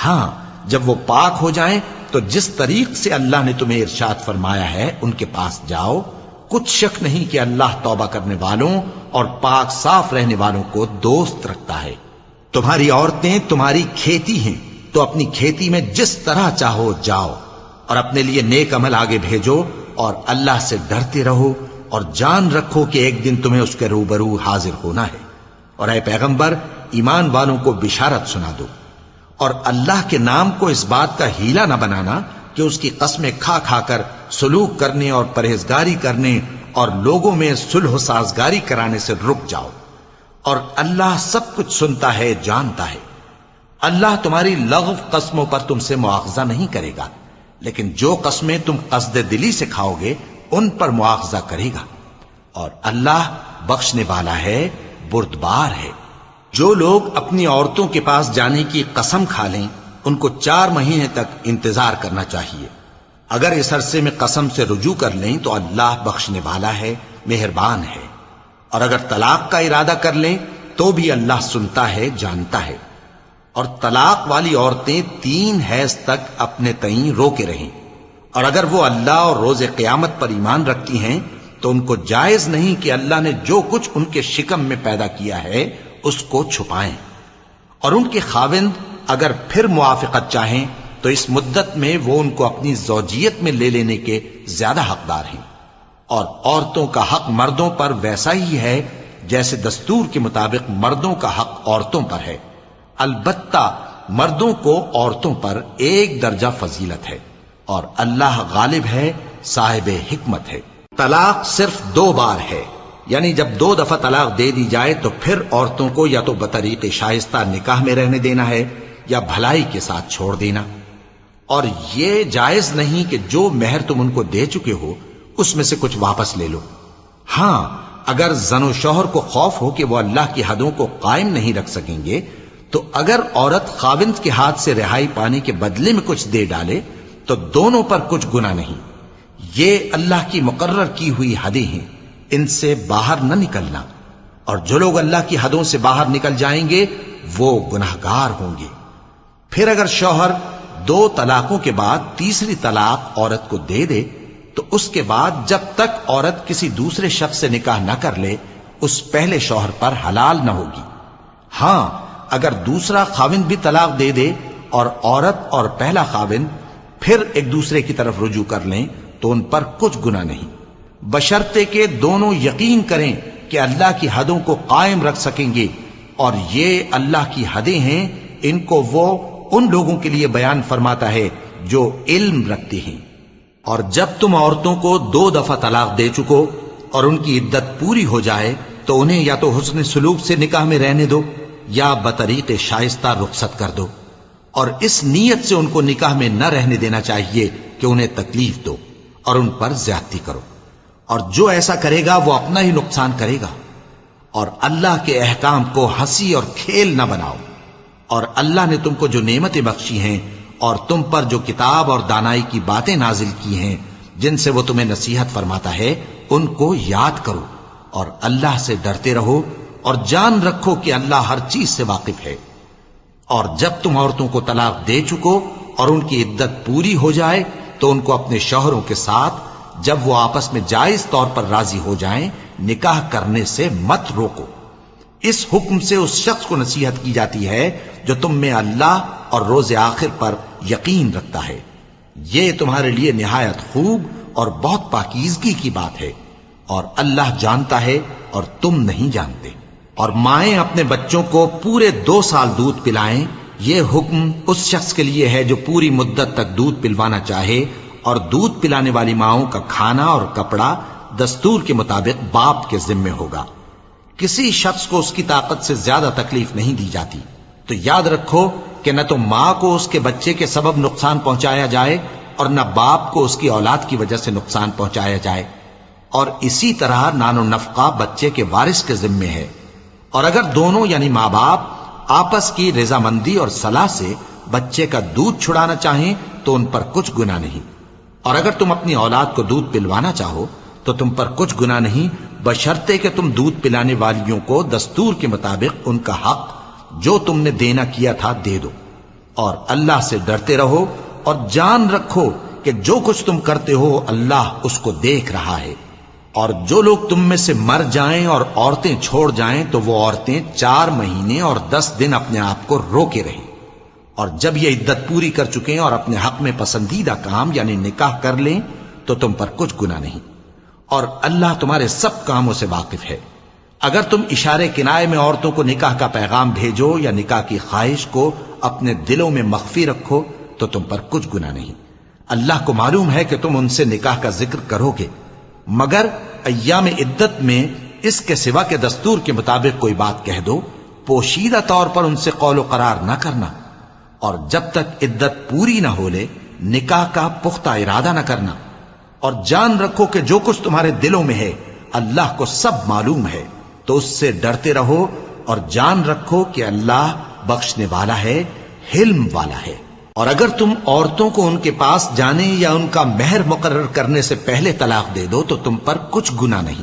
ہاں جب وہ پاک ہو جائیں تو جس طریق سے اللہ نے تمہیں ارشاد فرمایا ہے ان کے پاس جاؤ. کچھ شک نہیں کہ اللہ توبہ کرنے والوں اور پاک صاف رہنے والوں کو دوست رکھتا ہے. تمہاری عورتیں تمہاری کھیتی ہیں، تو اپنی کھیتی میں جس طرح چاہو جاؤ، اور اپنے لیے نیک عمل آگے بھیجو، اور اللہ سے ڈرتے رہو، اور جان رکھو کہ ایک دن تمہیں اس کے روبرو حاضر ہونا ہے. اور اے پیغمبر ایمان والوں کو بشارت سنا دو، اور اللہ کے نام کو اس بات کا ہیلہ نہ بنانا کہ اس کی قسمیں کھا کھا کر سلوک کرنے اور پرہیزگاری کرنے اور لوگوں میں صلح و سازگاری کرانے سے رک جاؤ. اور اللہ سب کچھ سنتا ہے، جانتا ہے. اللہ تمہاری لغو قسموں پر تم سے مواخذہ نہیں کرے گا، لیکن جو قسمیں تم قصد دلی سے کھاؤ گے ان پر مواخذہ کرے گا. اور اللہ بخشنے والا ہے، بردبار ہے. جو لوگ اپنی عورتوں کے پاس جانے کی قسم کھا لیں ان کو 4 مہینے تک انتظار کرنا چاہیے. اگر اس عرصے میں قسم سے رجوع کر لیں تو اللہ بخشنے والا ہے، مہربان ہے. اور اگر طلاق کا ارادہ کر لیں تو بھی اللہ سنتا ہے، جانتا ہے. اور طلاق والی عورتیں 3 حیض تک اپنے تئیں روکے رہیں. اور اگر وہ اللہ اور روز قیامت پر ایمان رکھتی ہیں تو ان کو جائز نہیں کہ اللہ نے جو کچھ ان کے شکم میں پیدا کیا ہے اس کو چھپائیں. اور ان کے خاوند اگر پھر موافقت چاہیں تو اس مدت میں وہ ان کو اپنی زوجیت میں لے لینے کے زیادہ حقدار ہیں. اور عورتوں کا حق مردوں پر ویسا ہی ہے جیسے دستور کے مطابق مردوں کا حق عورتوں پر ہے. البتہ مردوں کو عورتوں پر 1 درجہ فضیلت ہے، اور اللہ غالب ہے، صاحب حکمت ہے. طلاق صرف 2 بار ہے، یعنی جب 2 دفعہ طلاق دے دی جائے تو پھر عورتوں کو یا تو بطریق شائستہ نکاح میں رہنے دینا ہے یا بھلائی کے ساتھ چھوڑ دینا. اور یہ جائز نہیں کہ جو مہر تم ان کو دے چکے ہو اس میں سے کچھ واپس لے لو. ہاں اگر زن و شوہر کو خوف ہو کہ وہ اللہ کی حدوں کو قائم نہیں رکھ سکیں گے تو اگر عورت خاوند کے ہاتھ سے رہائی پانے کے بدلے میں کچھ دے ڈالے تو دونوں پر کچھ گناہ نہیں. یہ اللہ کی مقرر کی ہوئی حدیں ہیں، ان سے باہر نہ نکلنا. اور جو لوگ اللہ کی حدوں سے باہر نکل جائیں گے وہ گناہگار ہوں گے. پھر اگر شوہر 2 طلاقوں کے بعد تیسری طلاق عورت کو دے دے تو اس کے بعد جب تک عورت کسی دوسرے شخص سے نکاح نہ کر لے اس پہلے شوہر پر حلال نہ ہوگی. ہاں اگر دوسرا خاوند بھی طلاق دے دے اور عورت اور پہلا خاوند پھر ایک دوسرے کی طرف رجوع کر لیں تو ان پر کچھ گناہ نہیں، بشرطے کہ دونوں یقین کریں کہ اللہ کی حدوں کو قائم رکھ سکیں گے. اور یہ اللہ کی حدیں ہیں، ان کو وہ ان لوگوں کے لیے بیان فرماتا ہے جو علم رکھتے ہیں. اور جب تم عورتوں کو 2 دفعہ طلاق دے چکو اور ان کی عدت پوری ہو جائے تو انہیں یا تو حسن سلوک سے نکاح میں رہنے دو یا بطریق شائستہ رخصت کر دو. اور اس نیت سے ان کو نکاح میں نہ رہنے دینا چاہیے کہ انہیں تکلیف دو اور ان پر زیادتی کرو. اور جو ایسا کرے گا وہ اپنا ہی نقصان کرے گا. اور اللہ کے احکام کو ہنسی اور کھیل نہ بناؤ. اور اللہ نے تم کو جو نعمتیں بخشی ہیں اور تم پر جو کتاب اور دانائی کی باتیں نازل کی ہیں جن سے وہ تمہیں نصیحت فرماتا ہے ان کو یاد کرو اور اللہ سے ڈرتے رہو اور جان رکھو کہ اللہ ہر چیز سے واقف ہے۔ اور جب تم عورتوں کو طلاق دے چکو اور ان کی عدت پوری ہو جائے تو ان کو اپنے شوہروں کے ساتھ جب وہ آپس میں جائز طور پر راضی ہو جائیں نکاح کرنے سے مت روکو۔ اس حکم سے اس شخص کو نصیحت کی جاتی ہے جو تم میں اللہ اور روز آخر پر یقین رکھتا ہے، یہ تمہارے لیے نہایت خوب اور بہت پاکیزگی کی بات ہے، اور اللہ جانتا ہے اور تم نہیں جانتے۔ اور مائیں اپنے بچوں کو پورے 2 سال دودھ پلائیں، یہ حکم اس شخص کے لیے ہے جو پوری مدت تک دودھ پلوانا چاہے، اور دودھ پلانے والی ماؤں کا کھانا اور کپڑا دستور کے مطابق باپ کے ذمے ہوگا۔ کسی شخص کو اس کی طاقت سے زیادہ تکلیف نہیں دی جاتی، تو یاد رکھو کہ نہ تو ماں کو اس کے بچے کے سبب نقصان پہنچایا جائے اور نہ باپ کو اس کی اولاد کی وجہ سے نقصان پہنچایا جائے، اور اسی طرح نان و نفقہ بچے کے وارث کے ذمے ہے۔ اور اگر دونوں یعنی ماں باپ آپس کی رضامندی اور صلاح سے بچے کا دودھ چھڑانا چاہیں تو ان پر کچھ گناہ نہیں، اور اگر تم اپنی اولاد کو دودھ پلوانا چاہو تو تم پر کچھ گناہ نہیں، بشرطے کہ تم دودھ پلانے والیوں کو دستور کے مطابق ان کا حق جو تم نے دینا کیا تھا دے دو۔ اور اللہ سے ڈرتے رہو اور جان رکھو کہ جو کچھ تم کرتے ہو اللہ اس کو دیکھ رہا ہے۔ اور جو لوگ تم میں سے مر جائیں اور عورتیں چھوڑ جائیں تو وہ عورتیں 4 مہینے اور 10 دن اپنے آپ کو روکے رہیں، اور جب یہ عدت پوری کر چکیں اور اپنے حق میں پسندیدہ کام یعنی نکاح کر لیں تو تم پر کچھ گناہ نہیں، اور اللہ تمہارے سب کاموں سے واقف ہے۔ اگر تم اشارے کنائے میں عورتوں کو نکاح کا پیغام بھیجو یا نکاح کی خواہش کو اپنے دلوں میں مخفی رکھو تو تم پر کچھ گناہ نہیں۔ اللہ کو معلوم ہے کہ تم ان سے نکاح کا ذکر کرو گے، مگر ایام عدت میں اس کے سوا کے دستور کے مطابق کوئی بات کہہ دو، پوشیدہ طور پر ان سے قول و قرار نہ کرنا، اور جب تک عدت پوری نہ ہو لے نکاح کا پختہ ارادہ نہ کرنا۔ اور جان رکھو کہ جو کچھ تمہارے دلوں میں ہے اللہ کو سب معلوم ہے، تو اس سے ڈرتے رہو اور جان رکھو کہ اللہ بخشنے والا ہے، حلم والا ہے۔ اور اگر تم عورتوں کو ان کے پاس جانے یا ان کا مہر مقرر کرنے سے پہلے طلاق دے دو تو تم پر کچھ گناہ نہیں،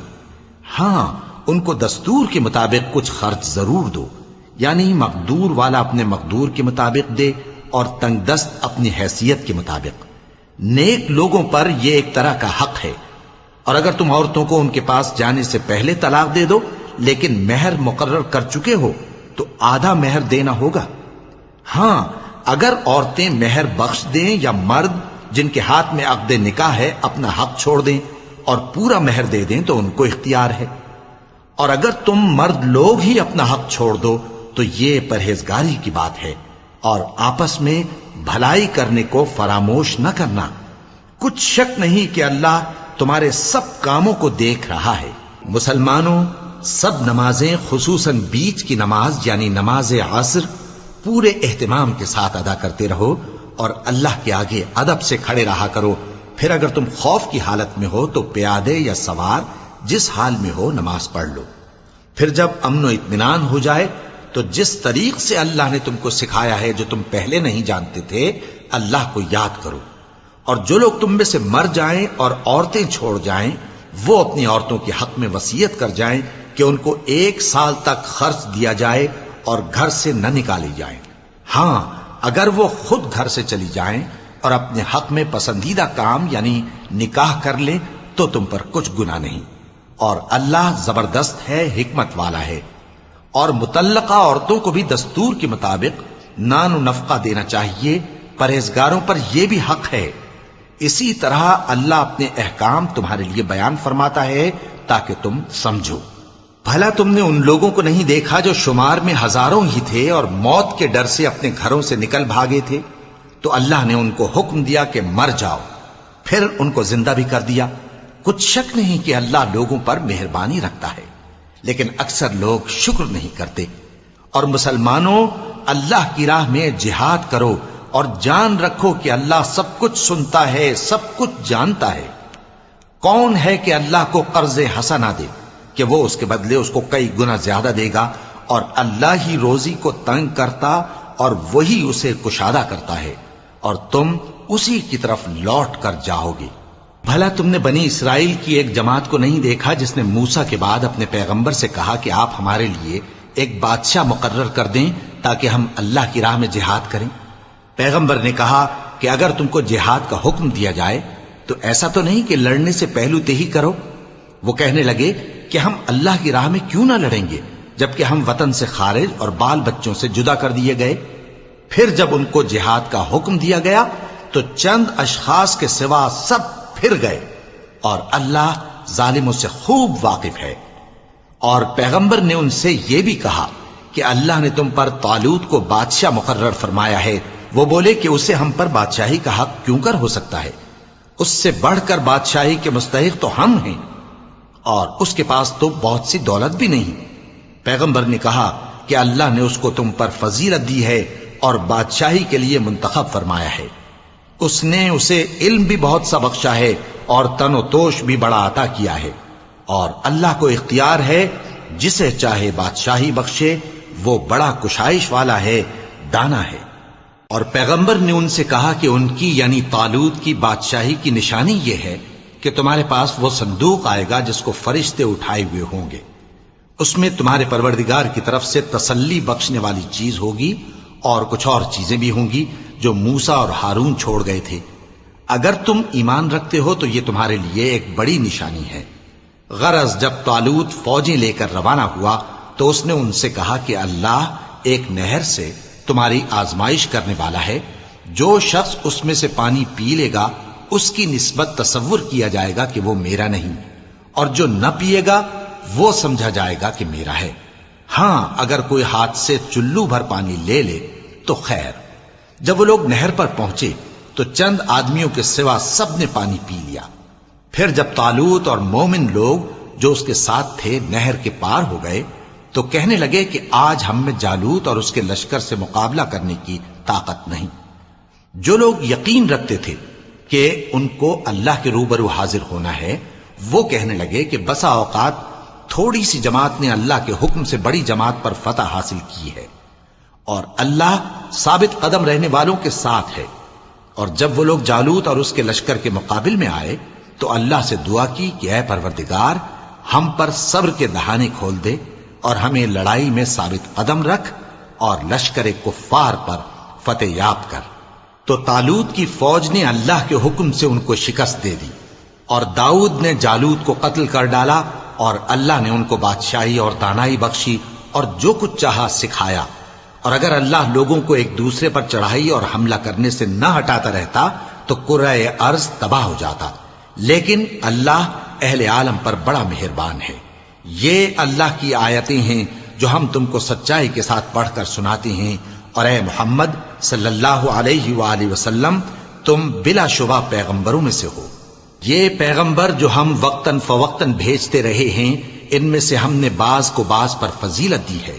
ہاں ان کو دستور کے مطابق کچھ خرچ ضرور دو، یعنی مقدور والا اپنے مقدور کے مطابق دے اور تنگ دست اپنی حیثیت کے مطابق۔ نیک لوگوں پر یہ ایک طرح کا حق ہے۔ اور اگر تم عورتوں کو ان کے پاس جانے سے پہلے طلاق دے دو لیکن مہر مقرر کر چکے ہو تو آدھا مہر دینا ہوگا۔ ہاں اگر عورتیں مہر بخش دیں یا مرد جن کے ہاتھ میں عقد نکاح ہے اپنا حق چھوڑ دیں اور پورا مہر دے دیں تو ان کو اختیار ہے۔ اور اگر تم مرد لوگ ہی اپنا حق چھوڑ دو تو یہ پرہیزگاری کی بات ہے، اور آپس میں بھلائی کرنے کو فراموش نہ کرنا۔ کچھ شک نہیں کہ اللہ تمہارے سب کاموں کو دیکھ رہا ہے۔ مسلمانوں، سب نمازیں خصوصاً بیچ کی نماز یعنی نماز عصر پورے اہتمام کے ساتھ ادا کرتے رہو اور اللہ کے آگے ادب سے کھڑے رہا کرو۔ پھر اگر تم خوف کی حالت میں ہو تو پیادے یا سوار جس حال میں ہو نماز پڑھ لو۔ پھر جب امن و اطمینان ہو جائے تو جس طریق سے اللہ نے تم کو سکھایا ہے جو تم پہلے نہیں جانتے تھے اللہ کو یاد کرو۔ اور جو لوگ تم میں سے مر جائیں اور عورتیں چھوڑ جائیں وہ اپنی عورتوں کے حق میں وصیت کر جائیں کہ ان کو 1 سال تک خرچ دیا جائے اور گھر سے نہ نکالی جائیں۔ ہاں اگر وہ خود گھر سے چلی جائیں اور اپنے حق میں پسندیدہ کام یعنی نکاح کر لیں تو تم پر کچھ گناہ نہیں، اور اللہ زبردست ہے، حکمت والا ہے۔ اور مطلقہ عورتوں کو بھی دستور کے مطابق نان و نفقہ دینا چاہیے، پرہیزگاروں پر یہ بھی حق ہے۔ اسی طرح اللہ اپنے احکام تمہارے لیے بیان فرماتا ہے تاکہ تم سمجھو۔ بھلا تم نے ان لوگوں کو نہیں دیکھا جو شمار میں ہزاروں ہی تھے اور موت کے ڈر سے اپنے گھروں سے نکل بھاگے تھے؟ تو اللہ نے ان کو حکم دیا کہ مر جاؤ، پھر ان کو زندہ بھی کر دیا۔ کچھ شک نہیں کہ اللہ لوگوں پر مہربانی رکھتا ہے، لیکن اکثر لوگ شکر نہیں کرتے۔ اور مسلمانوں، اللہ کی راہ میں جہاد کرو اور جان رکھو کہ اللہ سب کچھ سنتا ہے، سب کچھ جانتا ہے۔ کون ہے کہ اللہ کو قرض حسنہ دے کہ وہ اس کے بدلے اس کو کئی گنا زیادہ دے گا، اور اللہ ہی روزی کو تنگ کرتا اور وہی اسے کشادہ کرتا ہے، اور تم اسی کی طرف لوٹ کر جاؤ گے۔ بھلا تم نے بنی اسرائیل کی ایک جماعت کو نہیں دیکھا جس نے موسیٰ کے بعد اپنے پیغمبر سے کہا کہ آپ ہمارے لیے ایک بادشاہ مقرر کر دیں تاکہ ہم اللہ کی راہ میں جہاد کریں؟ پیغمبر نے کہا کہ اگر تم کو جہاد کا حکم دیا جائے تو ایسا تو نہیں کہ لڑنے سے پہلو تہی کرو۔ وہ کہنے لگے کہ ہم اللہ کی راہ میں کیوں نہ لڑیں گے جبکہ ہم وطن سے خارج اور بال بچوں سے جدا کر دیے گئے۔ پھر جب ان کو جہاد کا حکم دیا گیا تو چند اشخاص کے سوا سب پھر گئے، اور اللہ ظالموں سے خوب واقف ہے۔ اور پیغمبر نے ان سے یہ بھی کہا کہ اللہ نے تم پر طالوت کو بادشاہ مقرر فرمایا ہے۔ وہ بولے کہ اسے ہم پر بادشاہی کا حق کیوں کر ہو سکتا ہے؟ اس سے بڑھ کر بادشاہی کے مستحق تو ہم ہیں، اور اس کے پاس تو بہت سی دولت بھی نہیں۔ پیغمبر نے کہا کہ اللہ نے اس کو تم پر فضیلت دی ہے اور بادشاہی کے لیے منتخب فرمایا ہے۔ اس نے اسے علم بھی بہت سا بخشا ہے اور تن و توش بھی بڑا عطا کیا ہے، اور اللہ کو اختیار ہے جسے چاہے بادشاہی بخشے، وہ بڑا کشائش والا ہے، دانا ہے۔ اور پیغمبر نے ان سے کہا کہ ان کی یعنی طالوت کی بادشاہی کی نشانی یہ ہے کہ تمہارے پاس وہ صندوق آئے گا جس کو فرشتے اٹھائے ہوئے ہوں گے۔ اس میں تمہارے پروردگار کی طرف سے تسلی بخشنے والی چیز ہوگی، اور کچھ اور چیزیں بھی ہوں گی جو موسیٰ اور ہارون چھوڑ گئے تھے۔ اگر تم ایمان رکھتے ہو تو یہ تمہارے لیے ایک بڑی نشانی ہے۔ غرض جب طالوت فوجیں لے کر روانہ ہوا تو اس نے ان سے کہا کہ اللہ ایک نہر سے تمہاری آزمائش کرنے والا ہے، جو شخص اس میں سے پانی پی لے گا اس کی نسبت تصور کیا جائے گا کہ وہ میرا نہیں، اور جو نہ پیے گا وہ سمجھا جائے گا کہ میرا ہے۔ ہاں اگر کوئی ہاتھ سے چلو بھر پانی لے لے تو خیر۔ جب وہ لوگ نہر پر پہنچے تو چند آدمیوں کے سوا سب نے پانی پی لیا۔ پھر جب طالوت اور مومن لوگ جو اس کے ساتھ تھے نہر کے پار ہو گئے تو کہنے لگے کہ آج ہم میں جالوت اور اس کے لشکر سے مقابلہ کرنے کی طاقت نہیں۔ جو لوگ یقین رکھتے تھے کہ ان کو اللہ کے روبرو حاضر ہونا ہے، وہ کہنے لگے کہ بسا اوقات تھوڑی سی جماعت نے اللہ کے حکم سے بڑی جماعت پر فتح حاصل کی ہے، اور اللہ ثابت قدم رہنے والوں کے ساتھ ہے۔ اور جب وہ لوگ جالوت اور اس کے لشکر کے مقابل میں آئے تو اللہ سے دعا کی کہ اے پروردگار، ہم پر صبر کے دہانے کھول دے اور ہمیں لڑائی میں ثابت قدم رکھ اور لشکر کفار پر فتح یاب کر۔ تو طالوت کی فوج نے اللہ کے حکم سے ان کو شکست دے دی، اور داؤد نے جالوت کو قتل کر ڈالا، اور اللہ نے ان کو بادشاہی اور دانائی بخشی اور جو کچھ چاہا سکھایا۔ اور اگر اللہ لوگوں کو ایک دوسرے پر چڑھائی اور حملہ کرنے سے نہ ہٹاتا رہتا تو کرۂ ارض تباہ ہو جاتا، لیکن اللہ اہل عالم پر بڑا مہربان ہے۔ یہ اللہ کی آیتیں ہیں جو ہم تم کو سچائی کے ساتھ پڑھ کر سناتے ہیں، اور اے محمد صلی اللہ علیہ وآلہ وسلم تم بلا شبہ پیغمبروں میں سے ہو۔ یہ پیغمبر جو ہم وقتاً فوقتاً بھیجتے رہے ہیں، ان میں سے ہم نے بعض کو بعض پر فضیلت دی ہے۔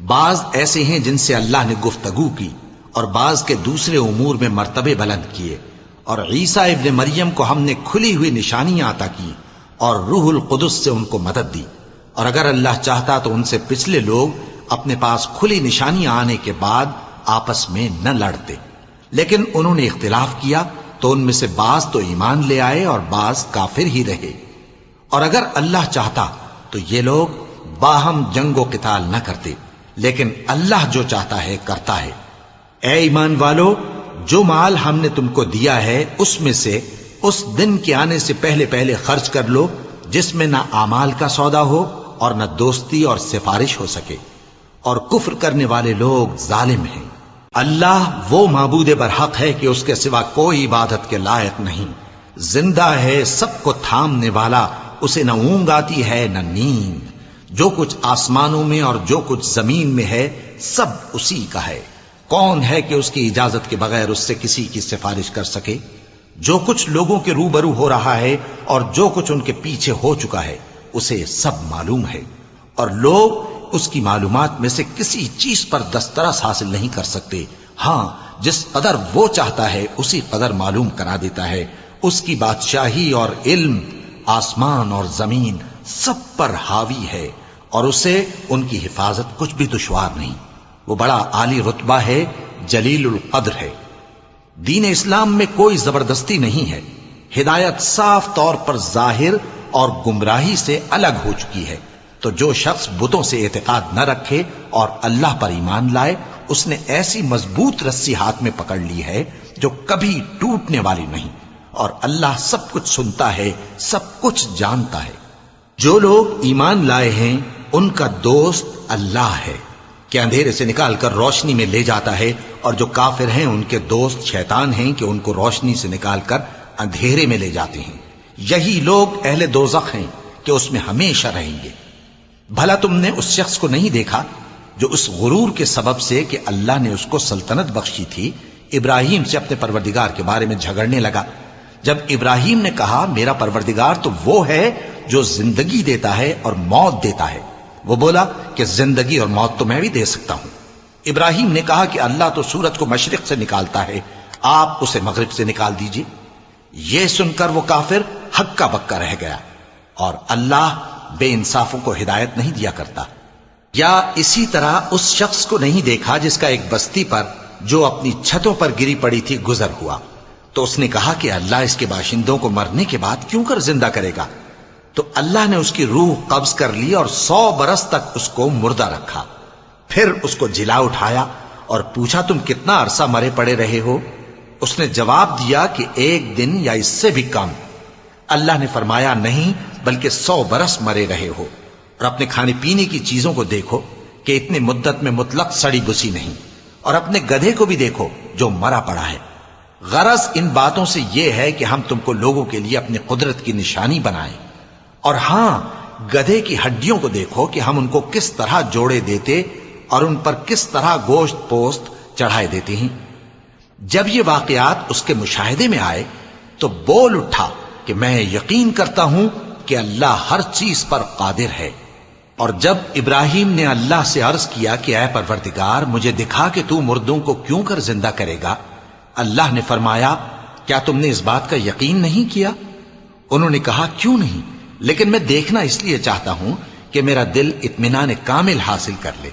بعض ایسے ہیں جن سے اللہ نے گفتگو کی، اور بعض کے دوسرے امور میں مرتبے بلند کیے، اور عیسیٰ ابن مریم کو ہم نے کھلی ہوئی نشانیاں عطا کی اور روح القدس سے ان کو مدد دی۔ اور اگر اللہ چاہتا تو ان سے پچھلے لوگ اپنے پاس کھلی نشانیاں آنے کے بعد آپس میں نہ لڑتے، لیکن انہوں نے اختلاف کیا تو ان میں سے بعض تو ایمان لے آئے اور بعض کافر ہی رہے۔ اور اگر اللہ چاہتا تو یہ لوگ باہم جنگ و قتال نہ کرتے، لیکن اللہ جو چاہتا ہے کرتا ہے۔ اے ایمان والو، جو مال ہم نے تم کو دیا ہے اس میں سے اس دن کے آنے سے پہلے پہلے خرچ کر لو جس میں نہ اعمال کا سودا ہو اور نہ دوستی اور سفارش ہو سکے، اور کفر کرنے والے لوگ ظالم ہیں۔ اللہ وہ معبود برحق ہے کہ اس کے سوا کوئی عبادت کے لائق نہیں، زندہ ہے، سب کو تھامنے والا، اسے نہ اونگ آتی ہے نہ نیند۔ جو کچھ آسمانوں میں اور جو کچھ زمین میں ہے سب اسی کا ہے۔ کون ہے کہ اس کی اجازت کے بغیر اس سے کسی کی سفارش کر سکے؟ جو کچھ لوگوں کے روبرو ہو رہا ہے اور جو کچھ ان کے پیچھے ہو چکا ہے اسے سب معلوم ہے، اور لوگ اس کی معلومات میں سے کسی چیز پر دسترس حاصل نہیں کر سکتے۔ ہاں جس قدر وہ چاہتا ہے اسی قدر معلوم کرا دیتا ہے۔ اس کی بادشاہی اور علم آسمان اور زمین سب پر حاوی ہے، اور اسے ان کی حفاظت کچھ بھی دشوار نہیں۔ وہ بڑا عالی رتبہ ہے، جلیل القدر ہے۔ دین اسلام میں کوئی زبردستی نہیں ہے، ہدایت صاف طور پر ظاہر اور گمراہی سے الگ ہو چکی ہے۔ تو جو شخص بتوں سے اعتقاد نہ رکھے اور اللہ پر ایمان لائے، اس نے ایسی مضبوط رسی ہاتھ میں پکڑ لی ہے جو کبھی ٹوٹنے والی نہیں، اور اللہ سب کچھ سنتا ہے، سب کچھ جانتا ہے۔ جو لوگ ایمان لائے ہیں ان کا دوست اللہ ہے کہ اندھیرے سے نکال کر روشنی میں لے جاتا ہے، اور جو کافر ہیں ان کے دوست شیطان ہیں کہ ان کو روشنی سے نکال کر اندھیرے میں لے جاتے ہیں۔ یہی لوگ اہل دوزخ ہیں کہ اس میں ہمیشہ رہیں گے۔ بھلا تم نے اس شخص کو نہیں دیکھا جو اس غرور کے سبب سے کہ اللہ نے اس کو سلطنت بخشی تھی، ابراہیم سے اپنے پروردگار کے بارے میں جھگڑنے لگا؟ جب ابراہیم نے کہا میرا پروردگار تو وہ ہے جو زندگی دیتا ہے اور موت دیتا ہے، وہ بولا کہ زندگی اور موت تو میں بھی دے سکتا ہوں۔ ابراہیم نے کہا کہ اللہ تو سورج کو مشرق سے نکالتا ہے، آپ اسے مغرب سے نکال دیجئے۔ یہ سن کر وہ کافر ہکا بکا رہ گیا، اور اللہ بے انصافوں کو ہدایت نہیں دیا کرتا۔ یا اسی طرح اس شخص کو نہیں دیکھا جس کا ایک بستی پر جو اپنی چھتوں پر گری پڑی تھی گزر ہوا، تو اس نے کہا کہ اللہ اس کے باشندوں کو مرنے کے بعد کیوں کر زندہ کرے گا؟ تو اللہ نے اس کی روح قبض کر لی اور 100 برس تک اس کو مردہ رکھا۔ پھر اس کو جلا اٹھایا اور پوچھا تم کتنا عرصہ مرے پڑے رہے ہو؟ اس نے جواب دیا کہ 1 دن یا اس سے بھی کم۔ اللہ نے فرمایا نہیں بلکہ 100 برس مرے رہے ہو، اور اپنے کھانے پینے کی چیزوں کو دیکھو کہ اتنی مدت میں مطلق سڑی بسی نہیں، اور اپنے گدھے کو بھی دیکھو جو مرا پڑا ہے۔ غرض ان باتوں سے یہ ہے کہ ہم تم کو لوگوں کے لیے اپنی قدرت کی نشانی بنائیں۔ اور ہاں، گدھے کی ہڈیوں کو دیکھو کہ ہم ان کو کس طرح جوڑے دیتے اور ان پر کس طرح گوشت پوست چڑھائے دیتے ہیں۔ جب یہ واقعات اس کے مشاہدے میں آئے تو بول اٹھا کہ میں یقین کرتا ہوں کہ اللہ ہر چیز پر قادر ہے۔ اور جب ابراہیم نے اللہ سے عرض کیا کہ اے پروردگار مجھے دکھا کہ تو مردوں کو کیوں کر زندہ کرے گا، اللہ نے فرمایا کیا تم نے اس بات کا یقین نہیں کیا؟ انہوں نے کہا کیوں نہیں، لیکن میں دیکھنا اس لیے چاہتا ہوں کہ میرا دل اطمینان کامل حاصل کر لے۔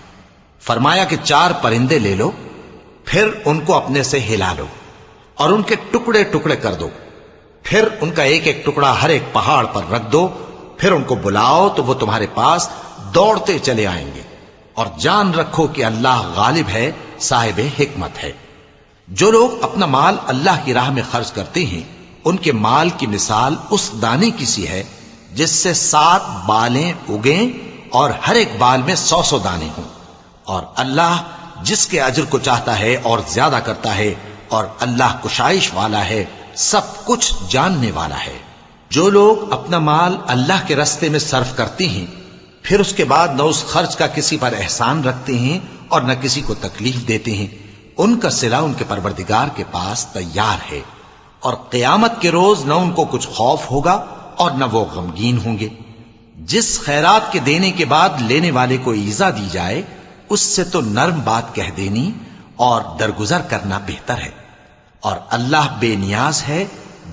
فرمایا کہ 4 پرندے لے لو، پھر ان کو اپنے سے ہلا لو اور ان کے ٹکڑے ٹکڑے کر دو، پھر ان کا ایک ایک ٹکڑا ہر ایک پہاڑ پر رکھ دو، پھر ان کو بلاؤ تو وہ تمہارے پاس دوڑتے چلے آئیں گے، اور جان رکھو کہ اللہ غالب ہے، صاحب حکمت ہے۔ جو لوگ اپنا مال اللہ کی راہ میں خرچ کرتے ہیں ان کے مال کی مثال اس دانے کی سی ہے جس سے 7 بالیں اگیں اور ہر ایک بال میں 100 دانے ہوں، اور اللہ جس کے اجر کو چاہتا ہے اور زیادہ کرتا ہے، اور اللہ کشائش والا ہے، سب کچھ جاننے والا ہے۔ جو لوگ اپنا مال اللہ کے راستے میں صرف کرتے ہیں پھر اس کے بعد نہ اس خرچ کا کسی پر احسان رکھتے ہیں اور نہ کسی کو تکلیف دیتے ہیں، ان کا صلہ ان کے پروردگار کے پاس تیار ہے، اور قیامت کے روز نہ ان کو کچھ خوف ہوگا اور نہ وہ غمگین ہوں گے۔ جس خیرات کے دینے کے بعد لینے والے کو ایذا دی جائے اس سے تو نرم بات کہہ دینی اور درگزر کرنا بہتر ہے، اور اللہ بے نیاز ہے،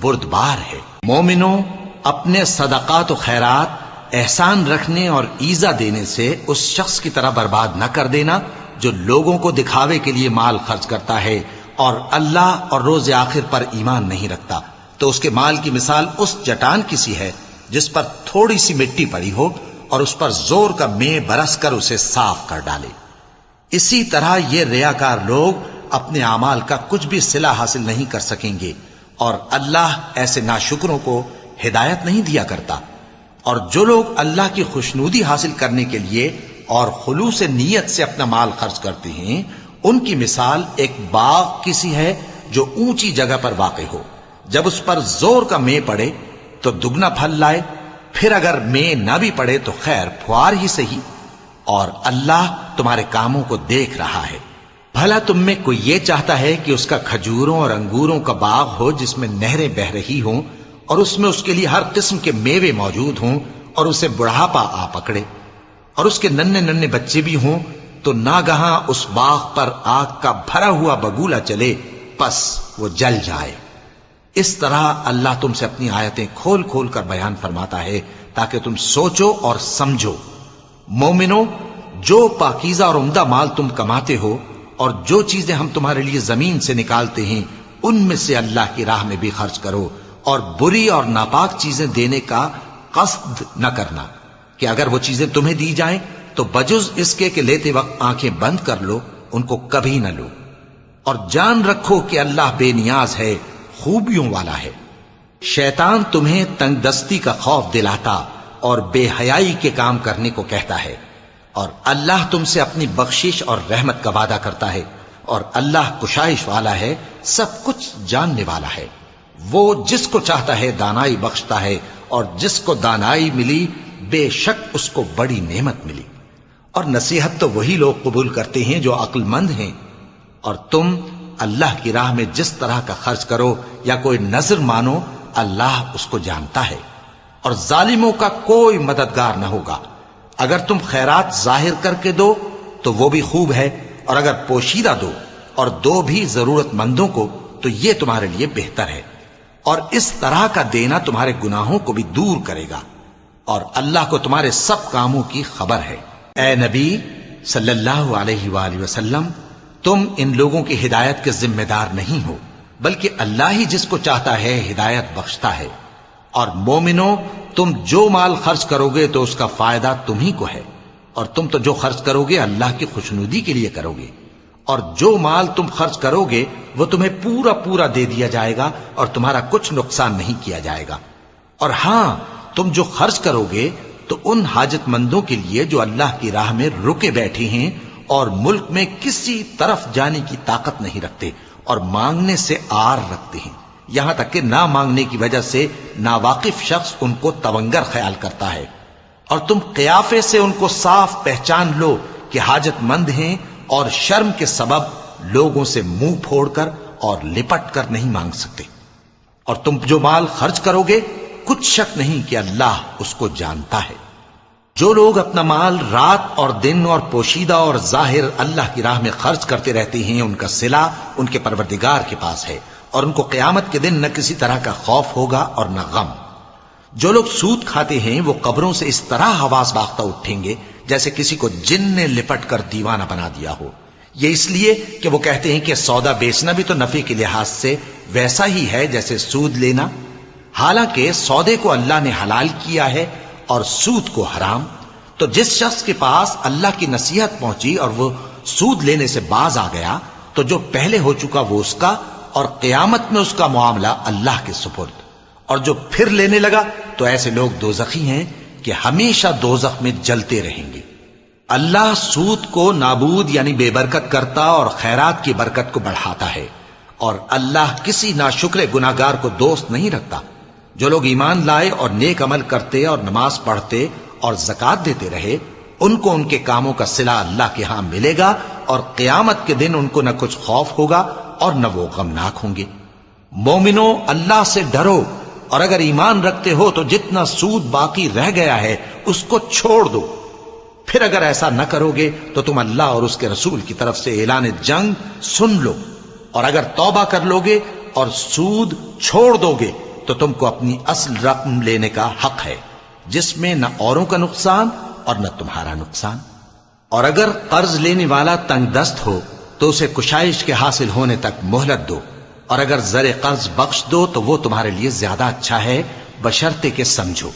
بردبار ہے۔ مومنوں، اپنے صدقات و خیرات احسان رکھنے اور ایذا دینے سے اس شخص کی طرح برباد نہ کر دینا جو لوگوں کو دکھاوے کے لیے مال خرچ کرتا ہے اور اللہ اور روز آخر پر ایمان نہیں رکھتا، تو اس کے مال کی مثال اس چٹان کی سی ہے جس پر تھوڑی سی مٹی پڑی ہو اور اس پر زور کا مے برس کر اسے صاف کر ڈالے۔ اسی طرح یہ ریاکار لوگ اپنے اعمال کا کچھ بھی صلہ حاصل نہیں کر سکیں گے، اور اللہ ایسے ناشکروں کو ہدایت نہیں دیا کرتا۔ اور جو لوگ اللہ کی خوشنودی حاصل کرنے کے لیے اور خلوص نیت سے اپنا مال خرچ کرتے ہیں ان کی مثال ایک باغ کی سی ہے جو اونچی جگہ پر واقع ہو، جب اس پر زور کا مے پڑے تو دگنا پھل لائے، پھر اگر مے نہ بھی پڑے تو خیر پھوار ہی صحیح، اور اللہ تمہارے کاموں کو دیکھ رہا ہے۔ بھلا تم میں کوئی یہ چاہتا ہے کہ اس کا کھجوروں اور انگوروں کا باغ ہو جس میں نہریں بہ رہی ہوں اور اس میں اس کے لیے ہر قسم کے میوے موجود ہوں، اور اسے بڑھاپا آ پکڑے اور اس کے ننھے ننھے بچے بھی ہوں، تو ناگہاں اس باغ پر آگ کا بھرا ہوا بگولا چلے، پس وہ جل جائے۔ اس طرح اللہ تم سے اپنی آیتیں کھول کھول کر بیان فرماتا ہے تاکہ تم سوچو اور سمجھو۔ مومنوں، جو پاکیزہ اور عمدہ مال تم کماتے ہو اور جو چیزیں ہم تمہارے لیے زمین سے نکالتے ہیں ان میں سے اللہ کی راہ میں بھی خرچ کرو، اور بری اور ناپاک چیزیں دینے کا قصد نہ کرنا کہ اگر وہ چیزیں تمہیں دی جائیں تو بجز اس کے کہ لیتے وقت آنکھیں بند کر لو، ان کو کبھی نہ لو، اور جان رکھو کہ اللہ بے نیاز ہے، خوبیوں والا ہے۔ شیطان تمہیں تنگ دستی کا خوف دلاتا اور بے حیائی کے کام کرنے کو کہتا ہے، اور اللہ تم سے اپنی بخشش اور رحمت کا وعدہ کرتا ہے، اور اللہ کشائش والا ہے، سب کچھ جاننے والا ہے۔ وہ جس کو چاہتا ہے دانائی بخشتا ہے، اور جس کو دانائی ملی بے شک اس کو بڑی نعمت ملی۔ اور نصیحت تو وہی لوگ قبول کرتے ہیں جو عقل مند ہیں، اور تم اللہ کی راہ میں جس طرح کا خرچ کرو یا کوئی نذر مانو اللہ اس کو جانتا ہے، اور ظالموں کا کوئی مددگار نہ ہوگا۔ اگر تم خیرات ظاہر کر کے دو تو وہ بھی خوب ہے، اور اگر پوشیدہ دو اور دو بھی ضرورت مندوں کو تو یہ تمہارے لیے بہتر ہے، اور اس طرح کا دینا تمہارے گناہوں کو بھی دور کرے گا، اور اللہ کو تمہارے سب کاموں کی خبر ہے۔ اے نبی صلی اللہ علیہ وآلہ وسلم، تم ان لوگوں کی ہدایت کے ذمہ دار نہیں ہو، بلکہ اللہ ہی جس کو چاہتا ہے ہدایت بخشتا ہے۔ اور مومنو، تم جو مال خرچ کرو گے تو اس کا فائدہ تمہیں کو ہے، اور تم تو جو خرچ کرو گے اللہ کی خوشنودی کے لیے کرو گے، اور جو مال تم خرچ کرو گے وہ تمہیں پورا پورا دے دیا جائے گا اور تمہارا کچھ نقصان نہیں کیا جائے گا۔ اور ہاں، تم جو خرچ کرو گے تو ان حاجت مندوں کے لیے جو اللہ کی راہ میں رکے بیٹھے ہیں اور ملک میں کسی طرف جانے کی طاقت نہیں رکھتے اور مانگنے سے آر رکھتے ہیں، یہاں تک کہ نہ مانگنے کی وجہ سے ناواقف شخص ان کو تونگر خیال کرتا ہے، اور تم قیافے سے ان کو صاف پہچان لو کہ حاجت مند ہیں، اور شرم کے سبب لوگوں سے منہ پھوڑ کر اور لپٹ کر نہیں مانگ سکتے۔ اور تم جو مال خرچ کرو گے کچھ شک نہیں کہ اللہ اس کو جانتا ہے۔ جو لوگ اپنا مال رات اور دن اور پوشیدہ اور ظاہر اللہ کی راہ میں خرچ کرتے رہتے ہیں، ان کا صلہ ان کے پروردگار کے پاس ہے، اور ان کو قیامت کے دن نہ کسی طرح کا خوف ہوگا اور نہ غم۔ جو لوگ سود کھاتے ہیں وہ قبروں سے اس طرح حواس باختہ اٹھیں گے جیسے کسی کو جن نے لپٹ کر دیوانہ بنا دیا ہو، یہ اس لیے کہ وہ کہتے ہیں کہ سودا بیچنا بھی تو نفع کے لحاظ سے ویسا ہی ہے جیسے سود لینا، حالانکہ سودے کو اللہ نے حلال کیا ہے اور سود کو حرام۔ تو جس شخص کے پاس اللہ کی نصیحت پہنچی اور وہ سود لینے سے باز آ گیا تو جو پہلے ہو چکا وہ اس کا، اور قیامت میں اس کا معاملہ اللہ کے سپرد۔ اور جو پھر لینے لگا تو ایسے لوگ دوزخی ہیں کہ ہمیشہ دوزخ میں جلتے رہیں گے۔ اللہ سود کو نابود یعنی بے برکت کرتا اور خیرات کی برکت کو بڑھاتا ہے، اور اللہ کسی ناشکر گناہگار کو دوست نہیں رکھتا۔ جو لوگ ایمان لائے اور نیک عمل کرتے اور نماز پڑھتے اور زکوٰۃ دیتے رہے، ان کو ان کے کاموں کا صلہ اللہ کے ہاں ملے گا، اور قیامت کے دن ان کو نہ کچھ خوف ہوگا اور نہ وہ غمناک ہوں گے۔ مومنو، اللہ سے ڈرو، اور اگر ایمان رکھتے ہو تو جتنا سود باقی رہ گیا ہے اس کو چھوڑ دو۔ پھر اگر ایسا نہ کرو گے تو تم اللہ اور اس کے رسول کی طرف سے اعلان جنگ سن لو، اور اگر توبہ کر لو گے اور سود چھوڑ دو گے تو تم کو اپنی اصل رقم لینے کا حق ہے، جس میں نہ اوروں کا نقصان اور نہ تمہارا نقصان۔ اور اگر قرض لینے والا تنگ دست ہو تو اسے کشائش کے حاصل ہونے تک مہلت دو، اور اگر زر قرض بخش دو تو وہ تمہارے لیے زیادہ اچھا ہے، بشرطے کہ سمجھو۔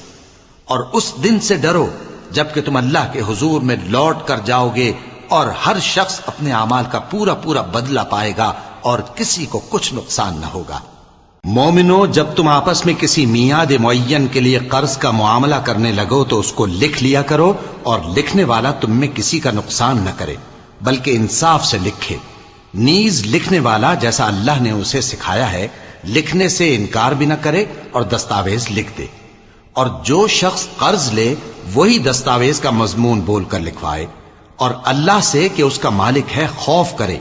اور اس دن سے ڈرو جبکہ تم اللہ کے حضور میں لوٹ کر جاؤ گے، اور ہر شخص اپنے اعمال کا پورا پورا بدلہ پائے گا اور کسی کو کچھ نقصان نہ ہوگا۔ مومنو، جب تم آپس میں کسی میعاد معین کے لیے قرض کا معاملہ کرنے لگو تو اس کو لکھ لیا کرو، اور لکھنے والا تم میں کسی کا نقصان نہ کرے بلکہ انصاف سے لکھے۔ نیز لکھنے والا جیسا اللہ نے اسے سکھایا ہے لکھنے سے انکار بھی نہ کرے اور دستاویز لکھ دے، اور جو شخص قرض لے وہی دستاویز کا مضمون بول کر لکھوائے، اور اللہ سے کہ اس کا مالک ہے خوف کرے،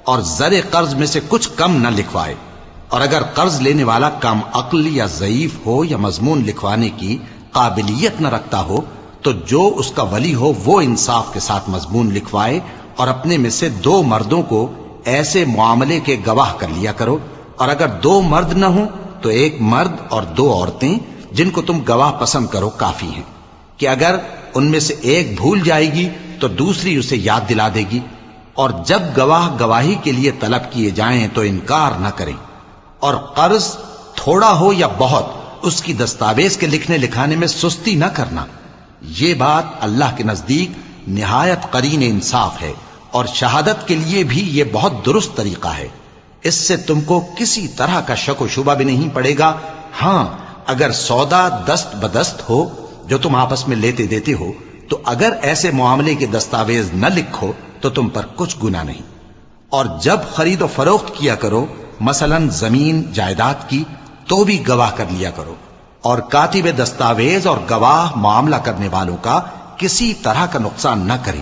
اور زر قرض میں سے کچھ کم نہ لکھوائے۔ اور اگر قرض لینے والا کم عقل یا ضعیف ہو یا مضمون لکھوانے کی قابلیت نہ رکھتا ہو تو جو اس کا ولی ہو وہ انصاف کے ساتھ مضمون لکھوائے، اور اپنے میں سے 2 مردوں کو ایسے معاملے کے گواہ کر لیا کرو، اور اگر 2 مرد نہ ہوں تو 1 مرد اور 2 عورتیں جن کو تم گواہ پسند کرو کافی ہیں، کہ اگر ان میں سے ایک بھول جائے گی تو دوسری اسے یاد دلا دے گی، اور جب گواہ گواہی کے لیے طلب کیے جائیں تو انکار نہ کریں، اور قرض تھوڑا ہو یا بہت اس کی دستاویز کے لکھنے لکھانے میں سستی نہ کرنا۔ یہ بات اللہ کے نزدیک نہایت قرین انصاف ہے، اور شہادت کے لیے بھی یہ بہت درست طریقہ ہے۔ اس سے تم کو کسی طرح کا شک و شبہ بھی نہیں پڑے گا۔ ہاں، اگر سودا دست بدست ہو جو تم آپس میں لیتے دیتے ہو، تو اگر ایسے معاملے کے دستاویز نہ لکھو تو تم پر کچھ گناہ نہیں۔ اور جب خرید و فروخت کیا کرو، مثلا زمین جائیداد کی، تو بھی گواہ کر لیا کرو، اور کاتب دستاویز اور گواہ معاملہ کرنے والوں کا کسی طرح کا نقصان نہ کریں۔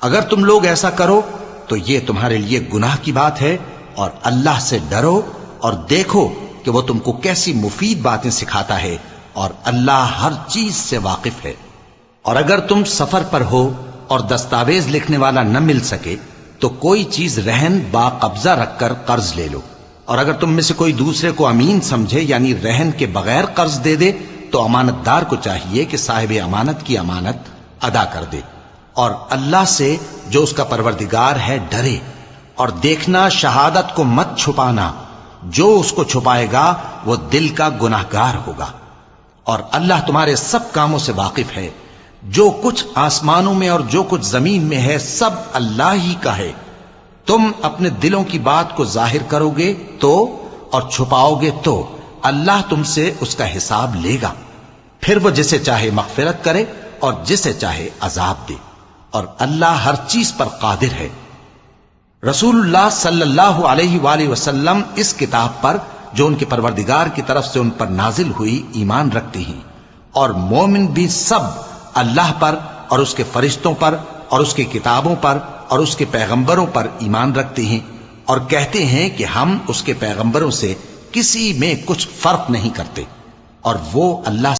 اگر تم لوگ ایسا کرو تو یہ تمہارے لیے گناہ کی بات ہے، اور اللہ سے ڈرو اور دیکھو کہ وہ تم کو کیسی مفید باتیں سکھاتا ہے، اور اللہ ہر چیز سے واقف ہے۔ اور اگر تم سفر پر ہو اور دستاویز لکھنے والا نہ مل سکے تو کوئی چیز رہن با قبضہ رکھ کر قرض لے لو، اور اگر تم میں سے کوئی دوسرے کو امین سمجھے یعنی رہن کے بغیر قرض دے دے تو امانت دار کو چاہیے کہ صاحب امانت کی امانت ادا کر دے، اور اللہ سے جو اس کا پروردگار ہے ڈرے، اور دیکھنا شہادت کو مت چھپانا، جو اس کو چھپائے گا وہ دل کا گناہگار ہوگا۔ اور اللہ تمہارے سب کاموں سے واقف ہے، جو کچھ آسمانوں میں اور جو کچھ زمین میں ہے سب اللہ ہی کا ہے۔ تم اپنے دلوں کی بات کو ظاہر کرو گے تو اور چھپاؤ گے تو اللہ تم سے اس کا حساب لے گا، پھر وہ جسے چاہے مغفرت کرے اور جسے چاہے عذاب دے، اور اللہ ہر چیز پر قادر ہے۔ رسول اللہ صلی اللہ علیہ وآلہ وسلم اس کتاب پر جو ان کے پروردگار کی طرف سے ان پر نازل ہوئی ایمان رکھتے ہیں، اور مومن بھی سب اللہ پر اور اس کے فرشتوں پر اور اس کی کتابوں پر اور اس کے پیغمبروں پر ایمان رکھتے ہیں، اور کہتے ہیں کہ ہم اس کے پیغمبروں سے کسی میں کچھ فرق نہیں کرتے، اور وہ اللہ